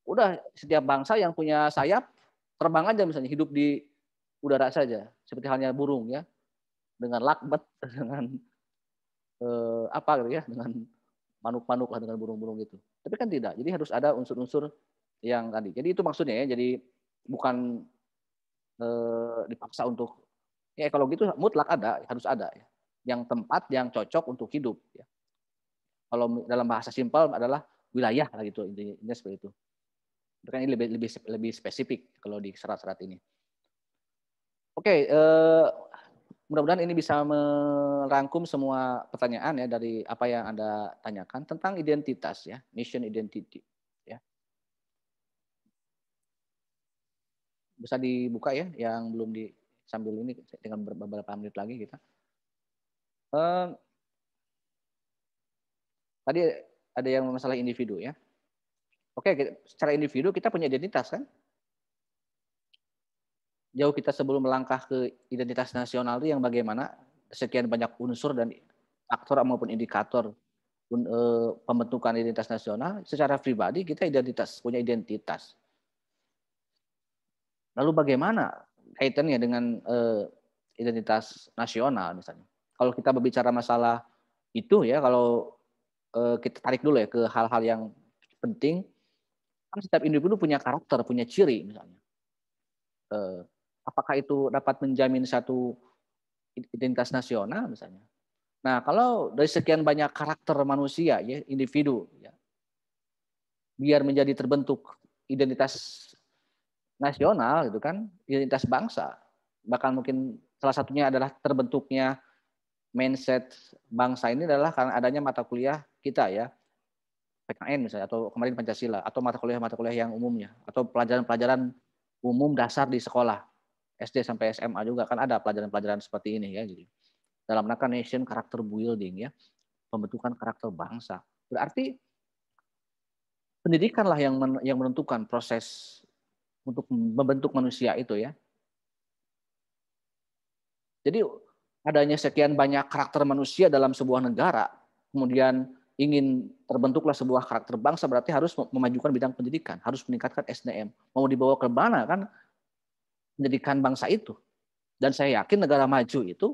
udah setiap bangsa yang punya sayap terbang aja misalnya, hidup di udara saja, seperti halnya burung ya, dengan lakbet, dengan apa gitu ya, dengan manuk-manuk lah, dengan burung-burung gitu. Tapi kan tidak. Jadi harus ada unsur-unsur yang tadi. Jadi itu maksudnya ya. Jadi bukan dipaksa untuk ya, ekologi itu mutlak ada, harus ada ya. Yang tempat yang cocok untuk hidup ya. Kalau dalam bahasa simpel adalah wilayah lah gitu, intinya seperti itu. Kan ini lebih spesifik kalau di syarat-syarat ini. Oke, mudah-mudahan ini bisa merangkum semua pertanyaan ya dari apa yang Anda tanyakan tentang identitas ya, nation identity ya. Bisa dibuka ya yang belum sambil ini dengan beberapa menit lagi kita. Tadi ada yang masalah individu ya. Oke, secara individu kita punya identitas kan? Jauh kita sebelum melangkah ke identitas nasional itu yang bagaimana sekian banyak unsur dan faktor maupun indikator pembentukan identitas nasional. Secara pribadi kita punya identitas. Lalu bagaimana kaitannya dengan identitas nasional misalnya? Kalau kita berbicara masalah itu ya, kalau kita tarik dulu ya ke hal-hal yang penting, kan setiap individu punya karakter, punya ciri misalnya. Apakah itu dapat menjamin satu identitas nasional misalnya? Nah, kalau dari sekian banyak karakter manusia ya, individu ya, biar menjadi terbentuk identitas nasional gitu kan, identitas bangsa. Bahkan mungkin salah satunya adalah terbentuknya mindset bangsa ini adalah karena adanya mata kuliah kita ya, PKN misalnya, atau kemarin Pancasila, atau mata kuliah yang umumnya, atau pelajaran-pelajaran umum dasar di sekolah SD sampai SMA juga kan ada pelajaran-pelajaran seperti ini ya, gitu. Dalam rangka nation character building ya, pembentukan karakter bangsa. Berarti pendidikanlah yang menentukan proses untuk membentuk manusia itu ya. Jadi adanya sekian banyak karakter manusia dalam sebuah negara, kemudian ingin terbentuklah sebuah karakter bangsa, berarti harus memajukan bidang pendidikan, harus meningkatkan SDM. Mau dibawa ke mana kan pendidikan bangsa itu. Dan saya yakin negara maju itu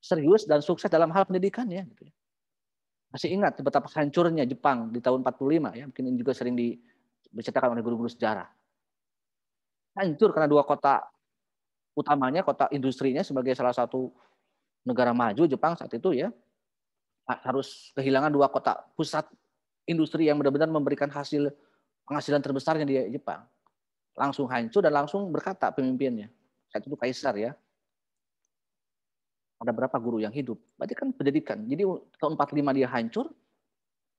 serius dan sukses dalam hal pendidikannya. Masih ingat betapa hancurnya Jepang di tahun 45 ya, mungkin ini juga sering diceritakan oleh guru-guru sejarah. Hancur karena dua kota utamanya, kota industrinya sebagai salah satu negara maju Jepang saat itu ya, harus kehilangan dua kota pusat industri yang benar-benar memberikan penghasilan terbesarnya di Jepang. Langsung hancur dan langsung berkata pemimpinnya. Saat itu kaisar ya. Ada berapa guru yang hidup? Berarti kan pendidikan. Jadi tahun 45 dia hancur,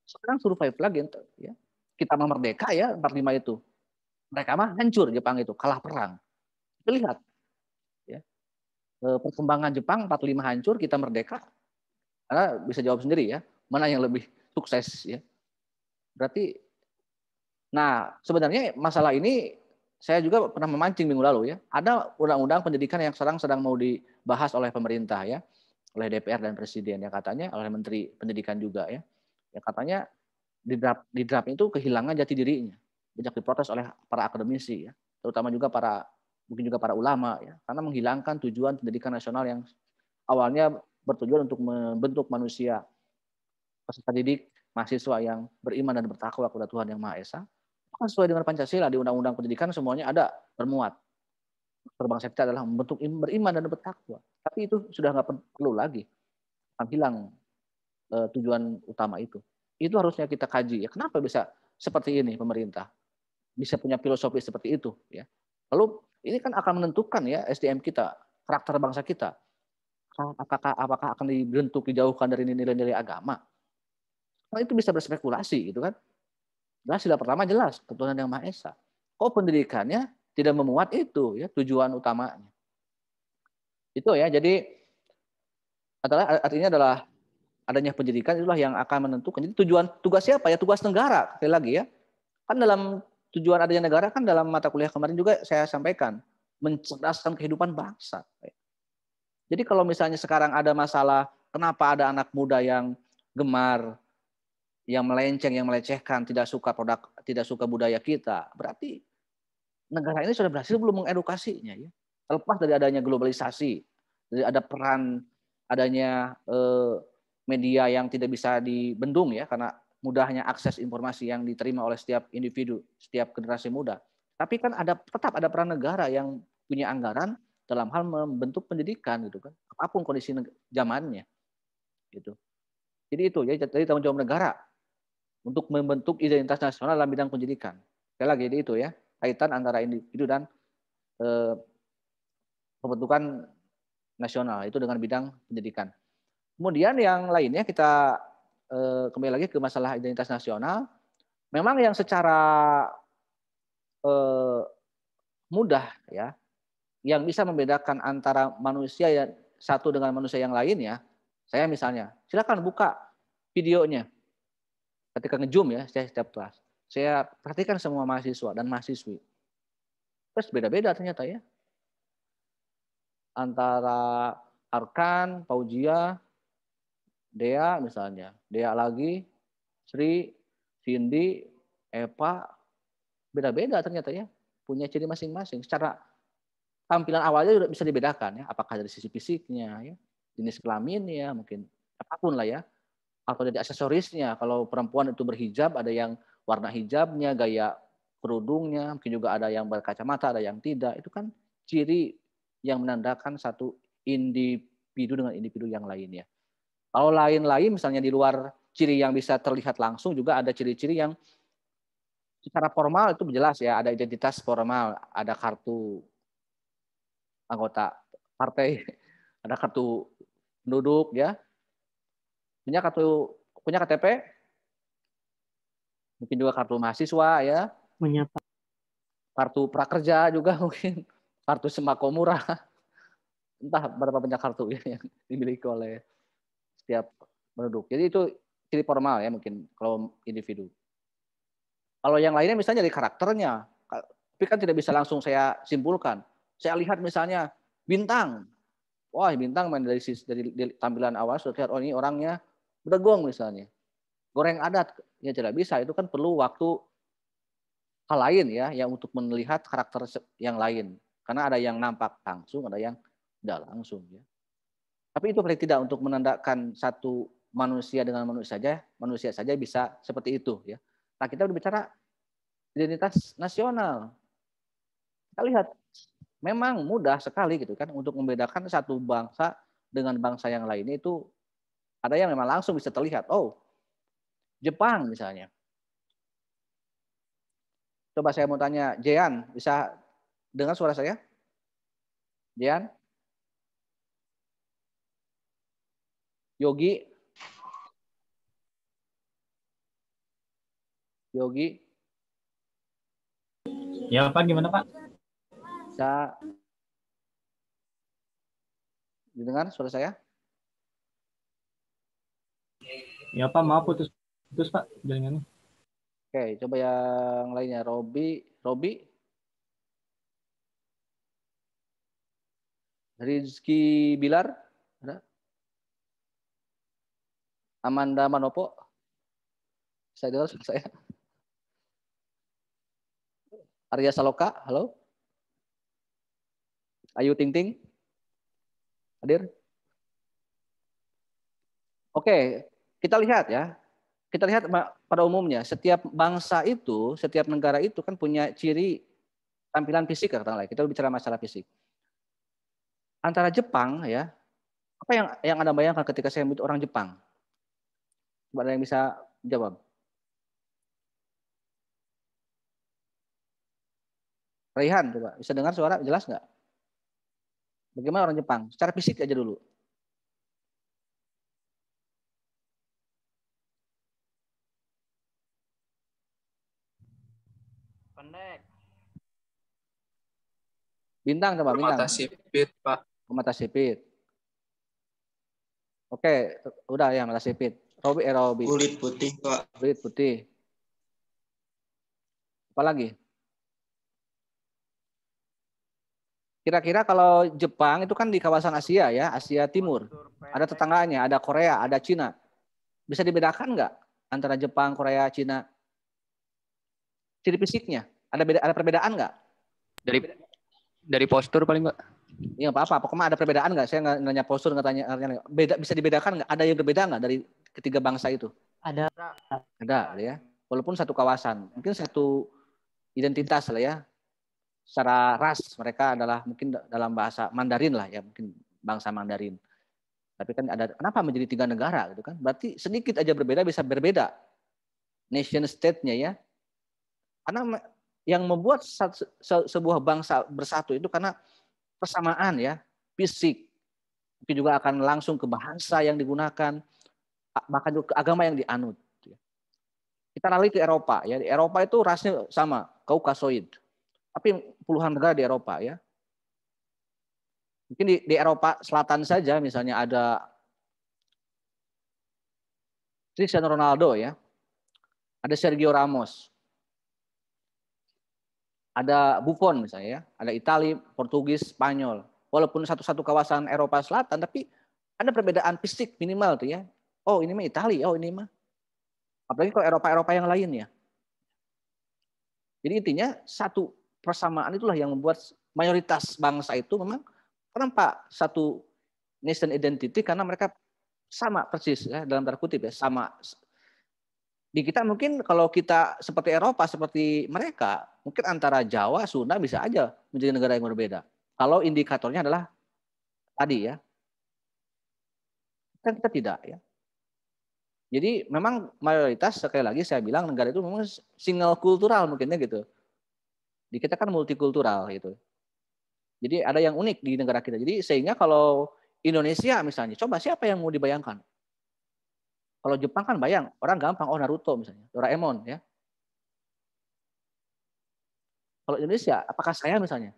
sekarang survive lagi ya. Kita mah merdeka ya 45 itu. Mereka mah hancur Jepang itu, kalah perang. Kita lihat ya. Perkembangan Jepang 45 hancur, kita merdeka. Karena bisa jawab sendiri ya, mana yang lebih sukses ya. Berarti nah, sebenarnya masalah ini saya juga pernah memancing minggu lalu ya. Ada undang-undang pendidikan yang sedang mau dibahas oleh pemerintah ya, oleh DPR dan Presiden yang katanya oleh Menteri Pendidikan juga ya. Yang katanya di draft itu kehilangan jati dirinya. Banyak diprotes oleh para akademisi ya, terutama juga mungkin juga para ulama ya, karena menghilangkan tujuan pendidikan nasional yang awalnya bertujuan untuk membentuk manusia peserta didik mahasiswa yang beriman dan bertakwa kepada Tuhan Yang Maha Esa. Sesuai dengan Pancasila di Undang-Undang Pendidikan semuanya ada bermuat. Bangsa kita adalah membentuk beriman dan bertakwa. Tapi itu sudah nggak perlu lagi. Akan hilang tujuan utama itu. Itu harusnya kita kaji. Ya, kenapa bisa seperti ini pemerintah? Bisa punya filosofi seperti itu. Ya. Lalu ini kan akan menentukan ya SDM kita, karakter bangsa kita. Apakah akan dibentuk, dijauhkan dari nilai-nilai agama? Nah, itu bisa berspekulasi gitu kan. Jelas sila pertama jelas ketuhanan Yang Maha Esa. Kok pendidikannya tidak memuat itu ya tujuan utamanya. Itu ya. Jadi artinya adalah adanya pendidikan itulah yang akan menentukan. Jadi tugas siapa ya? Tugas negara. Sekali lagi ya. Kan dalam tujuan adanya negara kan dalam mata kuliah kemarin juga saya sampaikan mencerdaskan kehidupan bangsa. Jadi kalau misalnya sekarang ada masalah kenapa ada anak muda yang gemar, yang melenceng, yang melecehkan, tidak suka budaya kita, berarti negara ini sudah berhasil belum mengedukasinya ya. Terlepas dari adanya globalisasi, dari ada peran adanya media yang tidak bisa dibendung ya, karena mudahnya akses informasi yang diterima oleh setiap individu, setiap generasi muda. Tapi kan tetap ada peran negara yang punya anggaran dalam hal membentuk pendidikan gitu kan, apapun kondisi zamannya gitu. Jadi itu ya, jadi tanggung jawab negara untuk membentuk identitas nasional dalam bidang pendidikan. Sekali lagi itu ya, kaitan antara individu dan pembentukan nasional itu dengan bidang pendidikan. Kemudian yang lainnya kita kembali lagi ke masalah identitas nasional. Memang yang secara mudah ya, yang bisa membedakan antara manusia yang satu dengan manusia yang lain ya. Saya misalnya, silakan buka videonya. Ketika nge-zoom ya, saya setiap kelas. Saya perhatikan semua mahasiswa dan mahasiswi. Terus beda-beda ternyata ya. Antara Arkan, Paujia, Dea misalnya. Dea lagi, Sri, Cindy, Eva. Beda-beda ternyata ya. Punya ciri masing-masing. Secara tampilan awalnya sudah bisa dibedakan ya. Apakah dari sisi fisiknya, ya, jenis kelaminnya, mungkin apapun lah ya. Atau dari aksesorisnya, kalau perempuan itu berhijab, ada yang warna hijabnya, gaya kerudungnya, mungkin juga ada yang berkacamata, ada yang tidak. Itu kan ciri yang menandakan satu individu dengan individu yang lainnya. Kalau lain-lain, misalnya di luar ciri yang bisa terlihat langsung, juga ada ciri-ciri yang secara formal itu jelas ya, ada identitas formal, ada kartu anggota partai, ada kartu penduduk ya, punya KTP, mungkin juga kartu mahasiswa ya, kartu prakerja juga mungkin, kartu sembako murah, entah berapa banyak kartu ya yang dimiliki oleh setiap penduduk. Jadi itu ciri formal ya mungkin kalau individu. Kalau yang lainnya misalnya dari karakternya, tapi kan tidak bisa langsung saya simpulkan. Saya lihat misalnya Bintang, wah Bintang main dari tampilan awal sudah lihat oh ini orangnya berdegong misalnya, goreng adat, ya tidak bisa, itu kan perlu waktu hal lain ya, yang untuk melihat karakter yang lain, karena ada yang nampak langsung, ada yang tidak langsung ya. Tapi itu paling tidak untuk menandakan satu manusia dengan manusia saja bisa seperti itu ya. Nah, kita berbicara identitas nasional. Kita lihat memang mudah sekali gitu kan untuk membedakan satu bangsa dengan bangsa yang lainnya itu ada yang memang langsung bisa terlihat. Oh, Jepang misalnya. Coba saya mau tanya, Jean, bisa dengar suara saya? Jean? Yogi? Yogi? Ya Pak, gimana Pak? Bisa didengar suara saya? Ya Pak, maaf putus Pak jaringannya. Oke, coba yang lainnya. Robi? Rizky Bilar? Ada? Amanda Manopo? Saya dengar suara saya. Arya Saloka, halo? Ayu Ting Ting? Hadir? Oke, kita lihat ya. Kita lihat pada umumnya, setiap bangsa itu, setiap negara itu kan punya ciri tampilan fisik, katakanlah. Kita bicara masalah fisik. Antara Jepang ya, apa yang Anda bayangkan ketika saya menyebut orang Jepang? Coba ada yang bisa jawab. Raihan, coba bisa dengar suara jelas nggak? Bagaimana orang Jepang? Secara fisik aja dulu. Pendek. Bintang coba, bintang. Mata sipit, Pak. Mata sipit. Oke, udah ya mata sipit. Robi. Kulit putih, Pak. Kulit putih. Apa lagi? Kira-kira kalau Jepang itu kan di kawasan Asia ya, Asia Timur. Ada tetangganya, ada Korea, ada Cina. Bisa dibedakan nggak antara Jepang, Korea, Cina? Ciri fisiknya, ada perbedaan nggak? Dari postur paling Mbak. Iya apa-apa, pokoknya ada perbedaan nggak? Saya nggak nanya postur, nggak tanya. Bisa dibedakan nggak? Ada yang berbeda nggak dari ketiga bangsa itu? Ada. Ada ya. Walaupun satu kawasan, mungkin satu identitas lah ya. Secara ras mereka adalah mungkin dalam bahasa Mandarin lah ya, mungkin bangsa Mandarin. Tapi kan ada kenapa menjadi 3 negara gitu kan? Berarti sedikit aja berbeda bisa berbeda nation state-nya ya. Karena yang membuat sebuah bangsa bersatu itu karena persamaan ya, fisik. Mungkin juga akan langsung ke bahasa yang digunakan, bahkan juga ke agama yang dianut. Kita lari ke Eropa ya. Di Eropa itu rasnya sama, Kaukasoid. Tapi puluhan negara di Eropa ya. Mungkin di Eropa Selatan saja misalnya ada Cristiano Ronaldo ya. Ada Sergio Ramos. Ada Buffon misalnya ya. Ada Italia, Portugis, Spanyol. Walaupun satu kawasan Eropa Selatan tapi ada perbedaan fisik minimal tuh ya. Oh, ini mah Italia, oh ini mah. Apalagi kalau Eropa yang lainnya. Jadi intinya satu persamaan itulah yang membuat mayoritas bangsa itu memang kenapa satu nation identity karena mereka sama persis ya dalam tanda kutip ya sama. Di kita mungkin kalau kita seperti Eropa seperti mereka mungkin antara Jawa Sunda bisa aja menjadi negara yang berbeda. Kalau indikatornya adalah tadi ya kan kita tidak ya. Jadi memang mayoritas sekali lagi saya bilang negara itu memang single kultural mungkinnya gitu. Di kita kan multikultural gitu. Jadi ada yang unik di negara kita. Jadi sehingga kalau Indonesia misalnya, coba siapa yang mau dibayangkan? Kalau Jepang kan bayang, orang gampang, oh Naruto misalnya, Doraemon ya. Kalau Indonesia, apakah saya misalnya?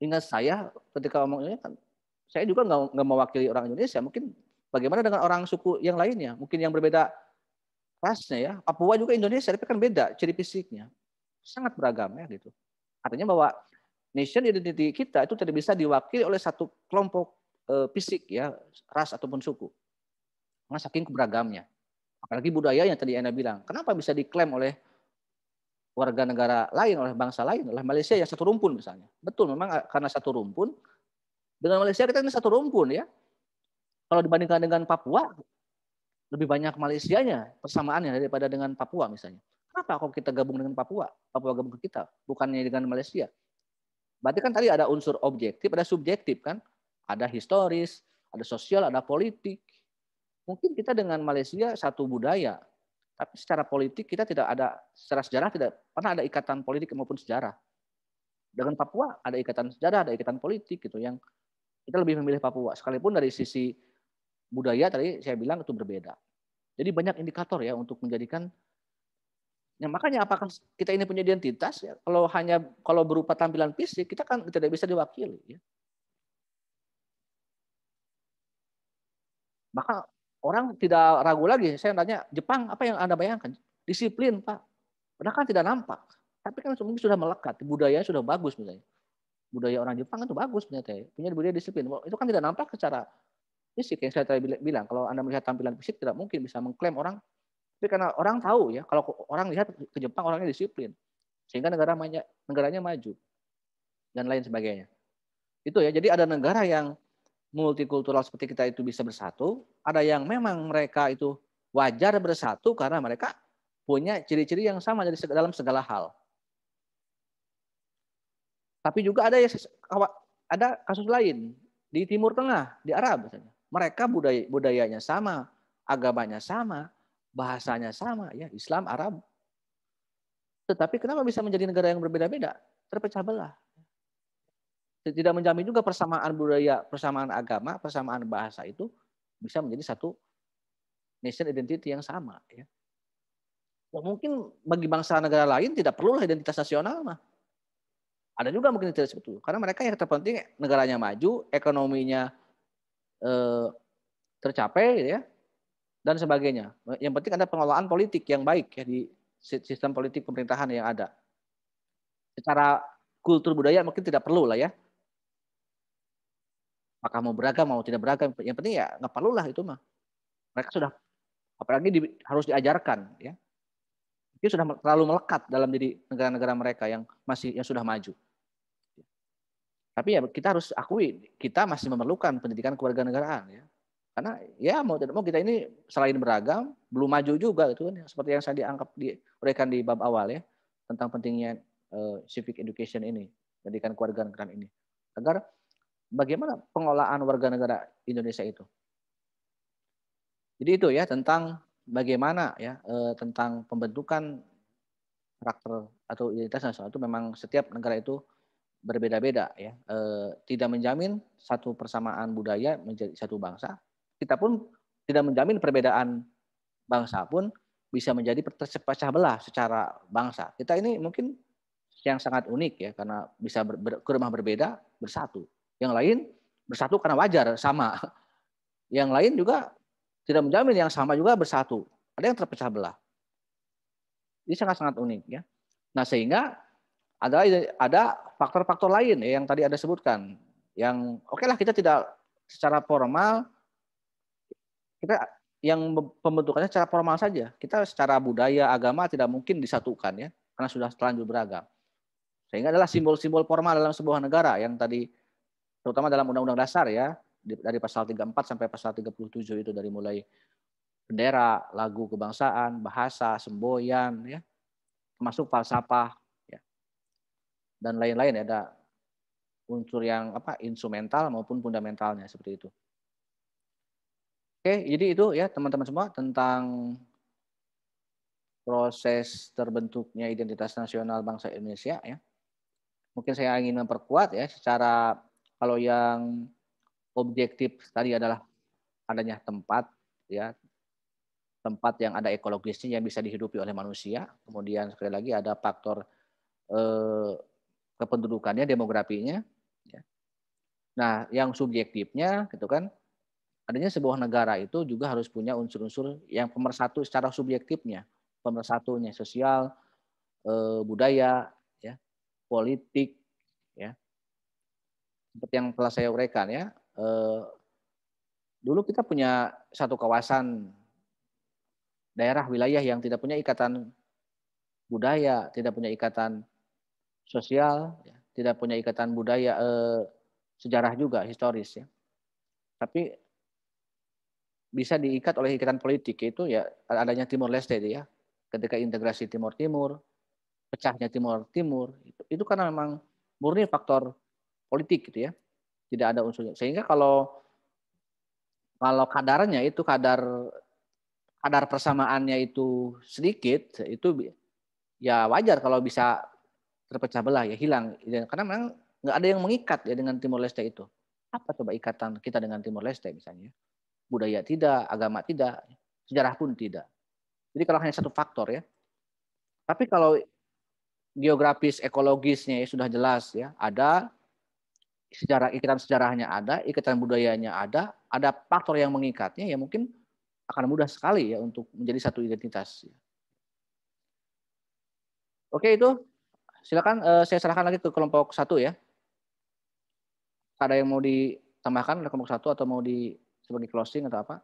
Ingat saya ketika ngomong ini kan, saya juga nggak mewakili orang Indonesia. Mungkin bagaimana dengan orang suku yang lainnya? Mungkin yang berbeda rasnya ya. Papua juga Indonesia, tapi kan beda ciri fisiknya. Sangat beragam ya gitu. Artinya bahwa nation identity kita itu tidak bisa diwakili oleh satu kelompok fisik ya, ras ataupun suku. Karena saking beragamnya. Apalagi budaya yang tadi Anda bilang. Kenapa bisa diklaim oleh warga negara lain, oleh bangsa lain, oleh Malaysia yang satu rumpun misalnya. Betul, memang karena satu rumpun. Dengan Malaysia kita ini satu rumpun ya. Kalau dibandingkan dengan Papua, lebih banyak Malaysianya persamaannya daripada dengan Papua misalnya. Kenapa kalau kita gabung dengan Papua gabung ke kita, bukannya dengan Malaysia? Berarti kan tadi ada unsur objektif, ada subjektif kan? Ada historis, ada sosial, ada politik. Mungkin kita dengan Malaysia satu budaya, tapi secara politik kita tidak ada, secara sejarah tidak pernah ada ikatan politik maupun sejarah. Dengan Papua ada ikatan sejarah, ada ikatan politik gitu yang kita lebih memilih Papua. Sekalipun dari sisi budaya tadi saya bilang itu berbeda. Jadi banyak indikator ya untuk menjadikan. Ya, makanya apakah kita ini punya identitas ya? Kalau berupa tampilan fisik kita kan tidak bisa diwakili ya. Maka orang tidak ragu lagi. Saya tanya, Jepang apa yang Anda bayangkan? Disiplin, Pak. Padahal kan tidak nampak. Tapi kan mungkin sudah melekat, budayanya sudah bagus misalnya. Budaya orang Jepang itu bagus ternyata ya. Punya budaya disiplin. Itu kan tidak nampak secara fisik yang saya tadi bilang. Kalau Anda melihat tampilan fisik tidak mungkin bisa mengklaim orang. Tapi karena orang tahu ya, kalau orang lihat ke Jepang orangnya disiplin, sehingga negaranya maju dan lain sebagainya. Itu ya. Jadi ada negara yang multikultural seperti kita itu bisa bersatu, ada yang memang mereka itu wajar bersatu karena mereka punya ciri-ciri yang sama dalam segala hal. Tapi juga ada kasus lain di Timur Tengah, di Arab misalnya. Mereka budayanya sama, agamanya sama, bahasanya sama, ya Islam, Arab. Tetapi kenapa bisa menjadi negara yang berbeda-beda? Terpecah belah. Tidak menjamin juga persamaan budaya, persamaan agama, persamaan bahasa itu bisa menjadi satu nation identity yang sama. Ya. Mungkin bagi bangsa negara lain tidak perlulah identitas nasional mah. Ada juga mungkin tidak seperti itu. Karena mereka yang terpenting negaranya maju, ekonominya tercapai, ya, dan sebagainya. Yang penting ada pengelolaan politik yang baik ya di sistem politik pemerintahan yang ada. Secara kultur budaya mungkin tidak perlu lah ya. Apakah mau beragam mau tidak beragam, yang penting ya nggak perlu lah itu mah. Mereka sudah apalagi harus diajarkan ya. Itu sudah terlalu melekat dalam diri negara-negara mereka yang sudah maju. Tapi ya kita harus akui kita masih memerlukan pendidikan kewarganegaraan ya. Karena ya mau tidak mau kita ini selain beragam belum maju juga gitu kan. Seperti yang saya diuraikan di bab awal ya tentang pentingnya civic education ini, pendidikan kewarganegaraan ini. Agar bagaimana pengelolaan warga negara Indonesia itu. Jadi itu ya tentang bagaimana ya tentang pembentukan karakter atau identitas nasional itu memang setiap negara itu berbeda-beda ya. Tidak menjamin satu persamaan budaya menjadi satu bangsa. Kita pun tidak menjamin perbedaan bangsa pun bisa menjadi terpecah belah secara bangsa. Kita ini mungkin yang sangat unik ya karena bisa ke rumah berbeda bersatu. Yang lain bersatu karena wajar sama. Yang lain juga tidak menjamin yang sama juga bersatu. Ada yang terpecah belah. Ini sangat-sangat unik ya. Nah sehingga ada faktor-faktor lain ya, yang tadi Anda sebutkan. Yang oke lah kita tidak secara formal kita yang pembentukannya secara formal saja. Kita secara budaya, agama tidak mungkin disatukan ya karena sudah terlanjur beragam. Sehingga adalah simbol-simbol formal dalam sebuah negara yang tadi terutama dalam Undang-Undang Dasar ya, dari pasal 34 sampai pasal 37 itu dari mulai bendera, lagu kebangsaan, bahasa, semboyan ya, termasuk falsafah ya. Dan lain-lain ada unsur yang instrumental maupun fundamentalnya seperti itu. Oke, jadi itu ya teman-teman semua tentang proses terbentuknya identitas nasional bangsa Indonesia ya. Mungkin saya ingin memperkuat ya secara kalau yang objektif tadi adalah adanya tempat ya. Tempat yang ada ekologisnya yang bisa dihidupi oleh manusia. Kemudian sekali lagi ada faktor kependudukannya, demografinya ya. Nah, yang subjektifnya gitu kan adanya sebuah negara itu juga harus punya unsur-unsur yang pemersatu secara subjektifnya, pemersatunya sosial, budaya, ya, politik, ya. Seperti yang telah saya uraikan ya. Dulu kita punya satu kawasan daerah wilayah yang tidak punya ikatan budaya, tidak punya ikatan sosial, ya, tidak punya ikatan budaya sejarah juga historis ya. Tapi bisa diikat oleh ikatan politik, yaitu ya adanya Timor Leste itu ya. Ketika integrasi Timur-Timur, pecahnya Timur-Timur, itu karena memang murni faktor politik gitu ya. Tidak ada unsurnya. Sehingga kalau kadarnya itu kadar persamaannya itu sedikit, itu ya wajar kalau bisa terpecah belah ya, hilang. Karena memang nggak ada yang mengikat ya dengan Timor Leste itu. Apa coba ikatan kita dengan Timor Leste misalnya? Budaya tidak, agama tidak, sejarah pun tidak. Jadi kalau hanya satu faktor ya. Tapi kalau geografis, ekologisnya ya sudah jelas ya, ada ikatan sejarahnya ada, ikatan budayanya ada faktor yang mengikatnya ya mungkin akan mudah sekali ya untuk menjadi satu identitas. Oke, itu silakan saya serahkan lagi ke kelompok 1 ya. Ada yang mau ditambahkan oleh kelompok 1 atau mau sebagai closing atau apa?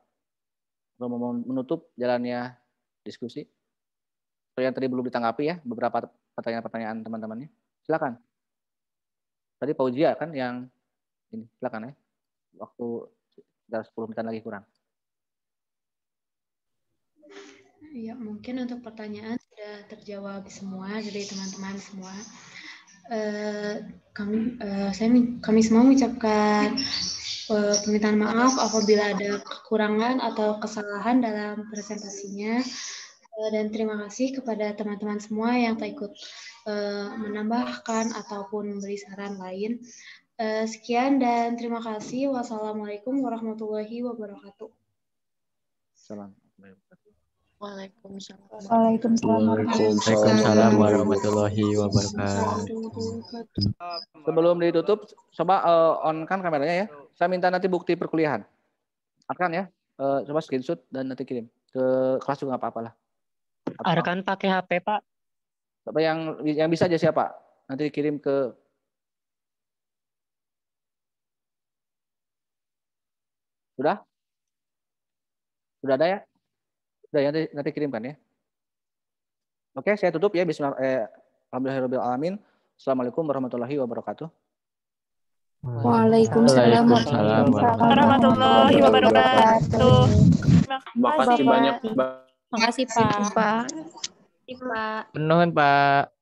Atau mau menutup jalannya diskusi? Atau yang tadi belum ditanggapi ya, beberapa pertanyaan-pertanyaan teman-temannya. Silakan. Tadi Pak Ujia kan yang ini, silakan ya. Waktu sudah 10 menit lagi kurang. Ya, mungkin untuk pertanyaan sudah terjawab semua dari teman-teman semua. Kami semua mengucapkan permintaan maaf apabila ada kekurangan atau kesalahan dalam presentasinya. Dan terima kasih kepada teman-teman semua yang tak ikut menambahkan ataupun memberi saran lain. Sekian dan terima kasih. Wassalamualaikum warahmatullahi wabarakatuh. Salam. Waalaikumsalam warahmatullahi wabarakatuh. Sebelum ditutup, coba on kan kameranya ya. Saya minta nanti bukti perkuliahan. Arkan ya. Coba screenshot dan nanti kirim ke kelas juga nggak apa-apa lah. Arkan pakai HP, Pak. Coba yang bisa aja siapa? Nanti dikirim ke Sudah? Sudah ada ya? Sudah ya, nanti kirimkan ya. Oke, saya tutup ya. Alhamdulillahirrahmanirrahim. Assalamualaikum warahmatullahi wabarakatuh. Waalaikumsalam warahmatullahi wabarakatuh. Terima kasih banyak, Pak. Terima kasih, Pak. Pak. Penuhun, Pak.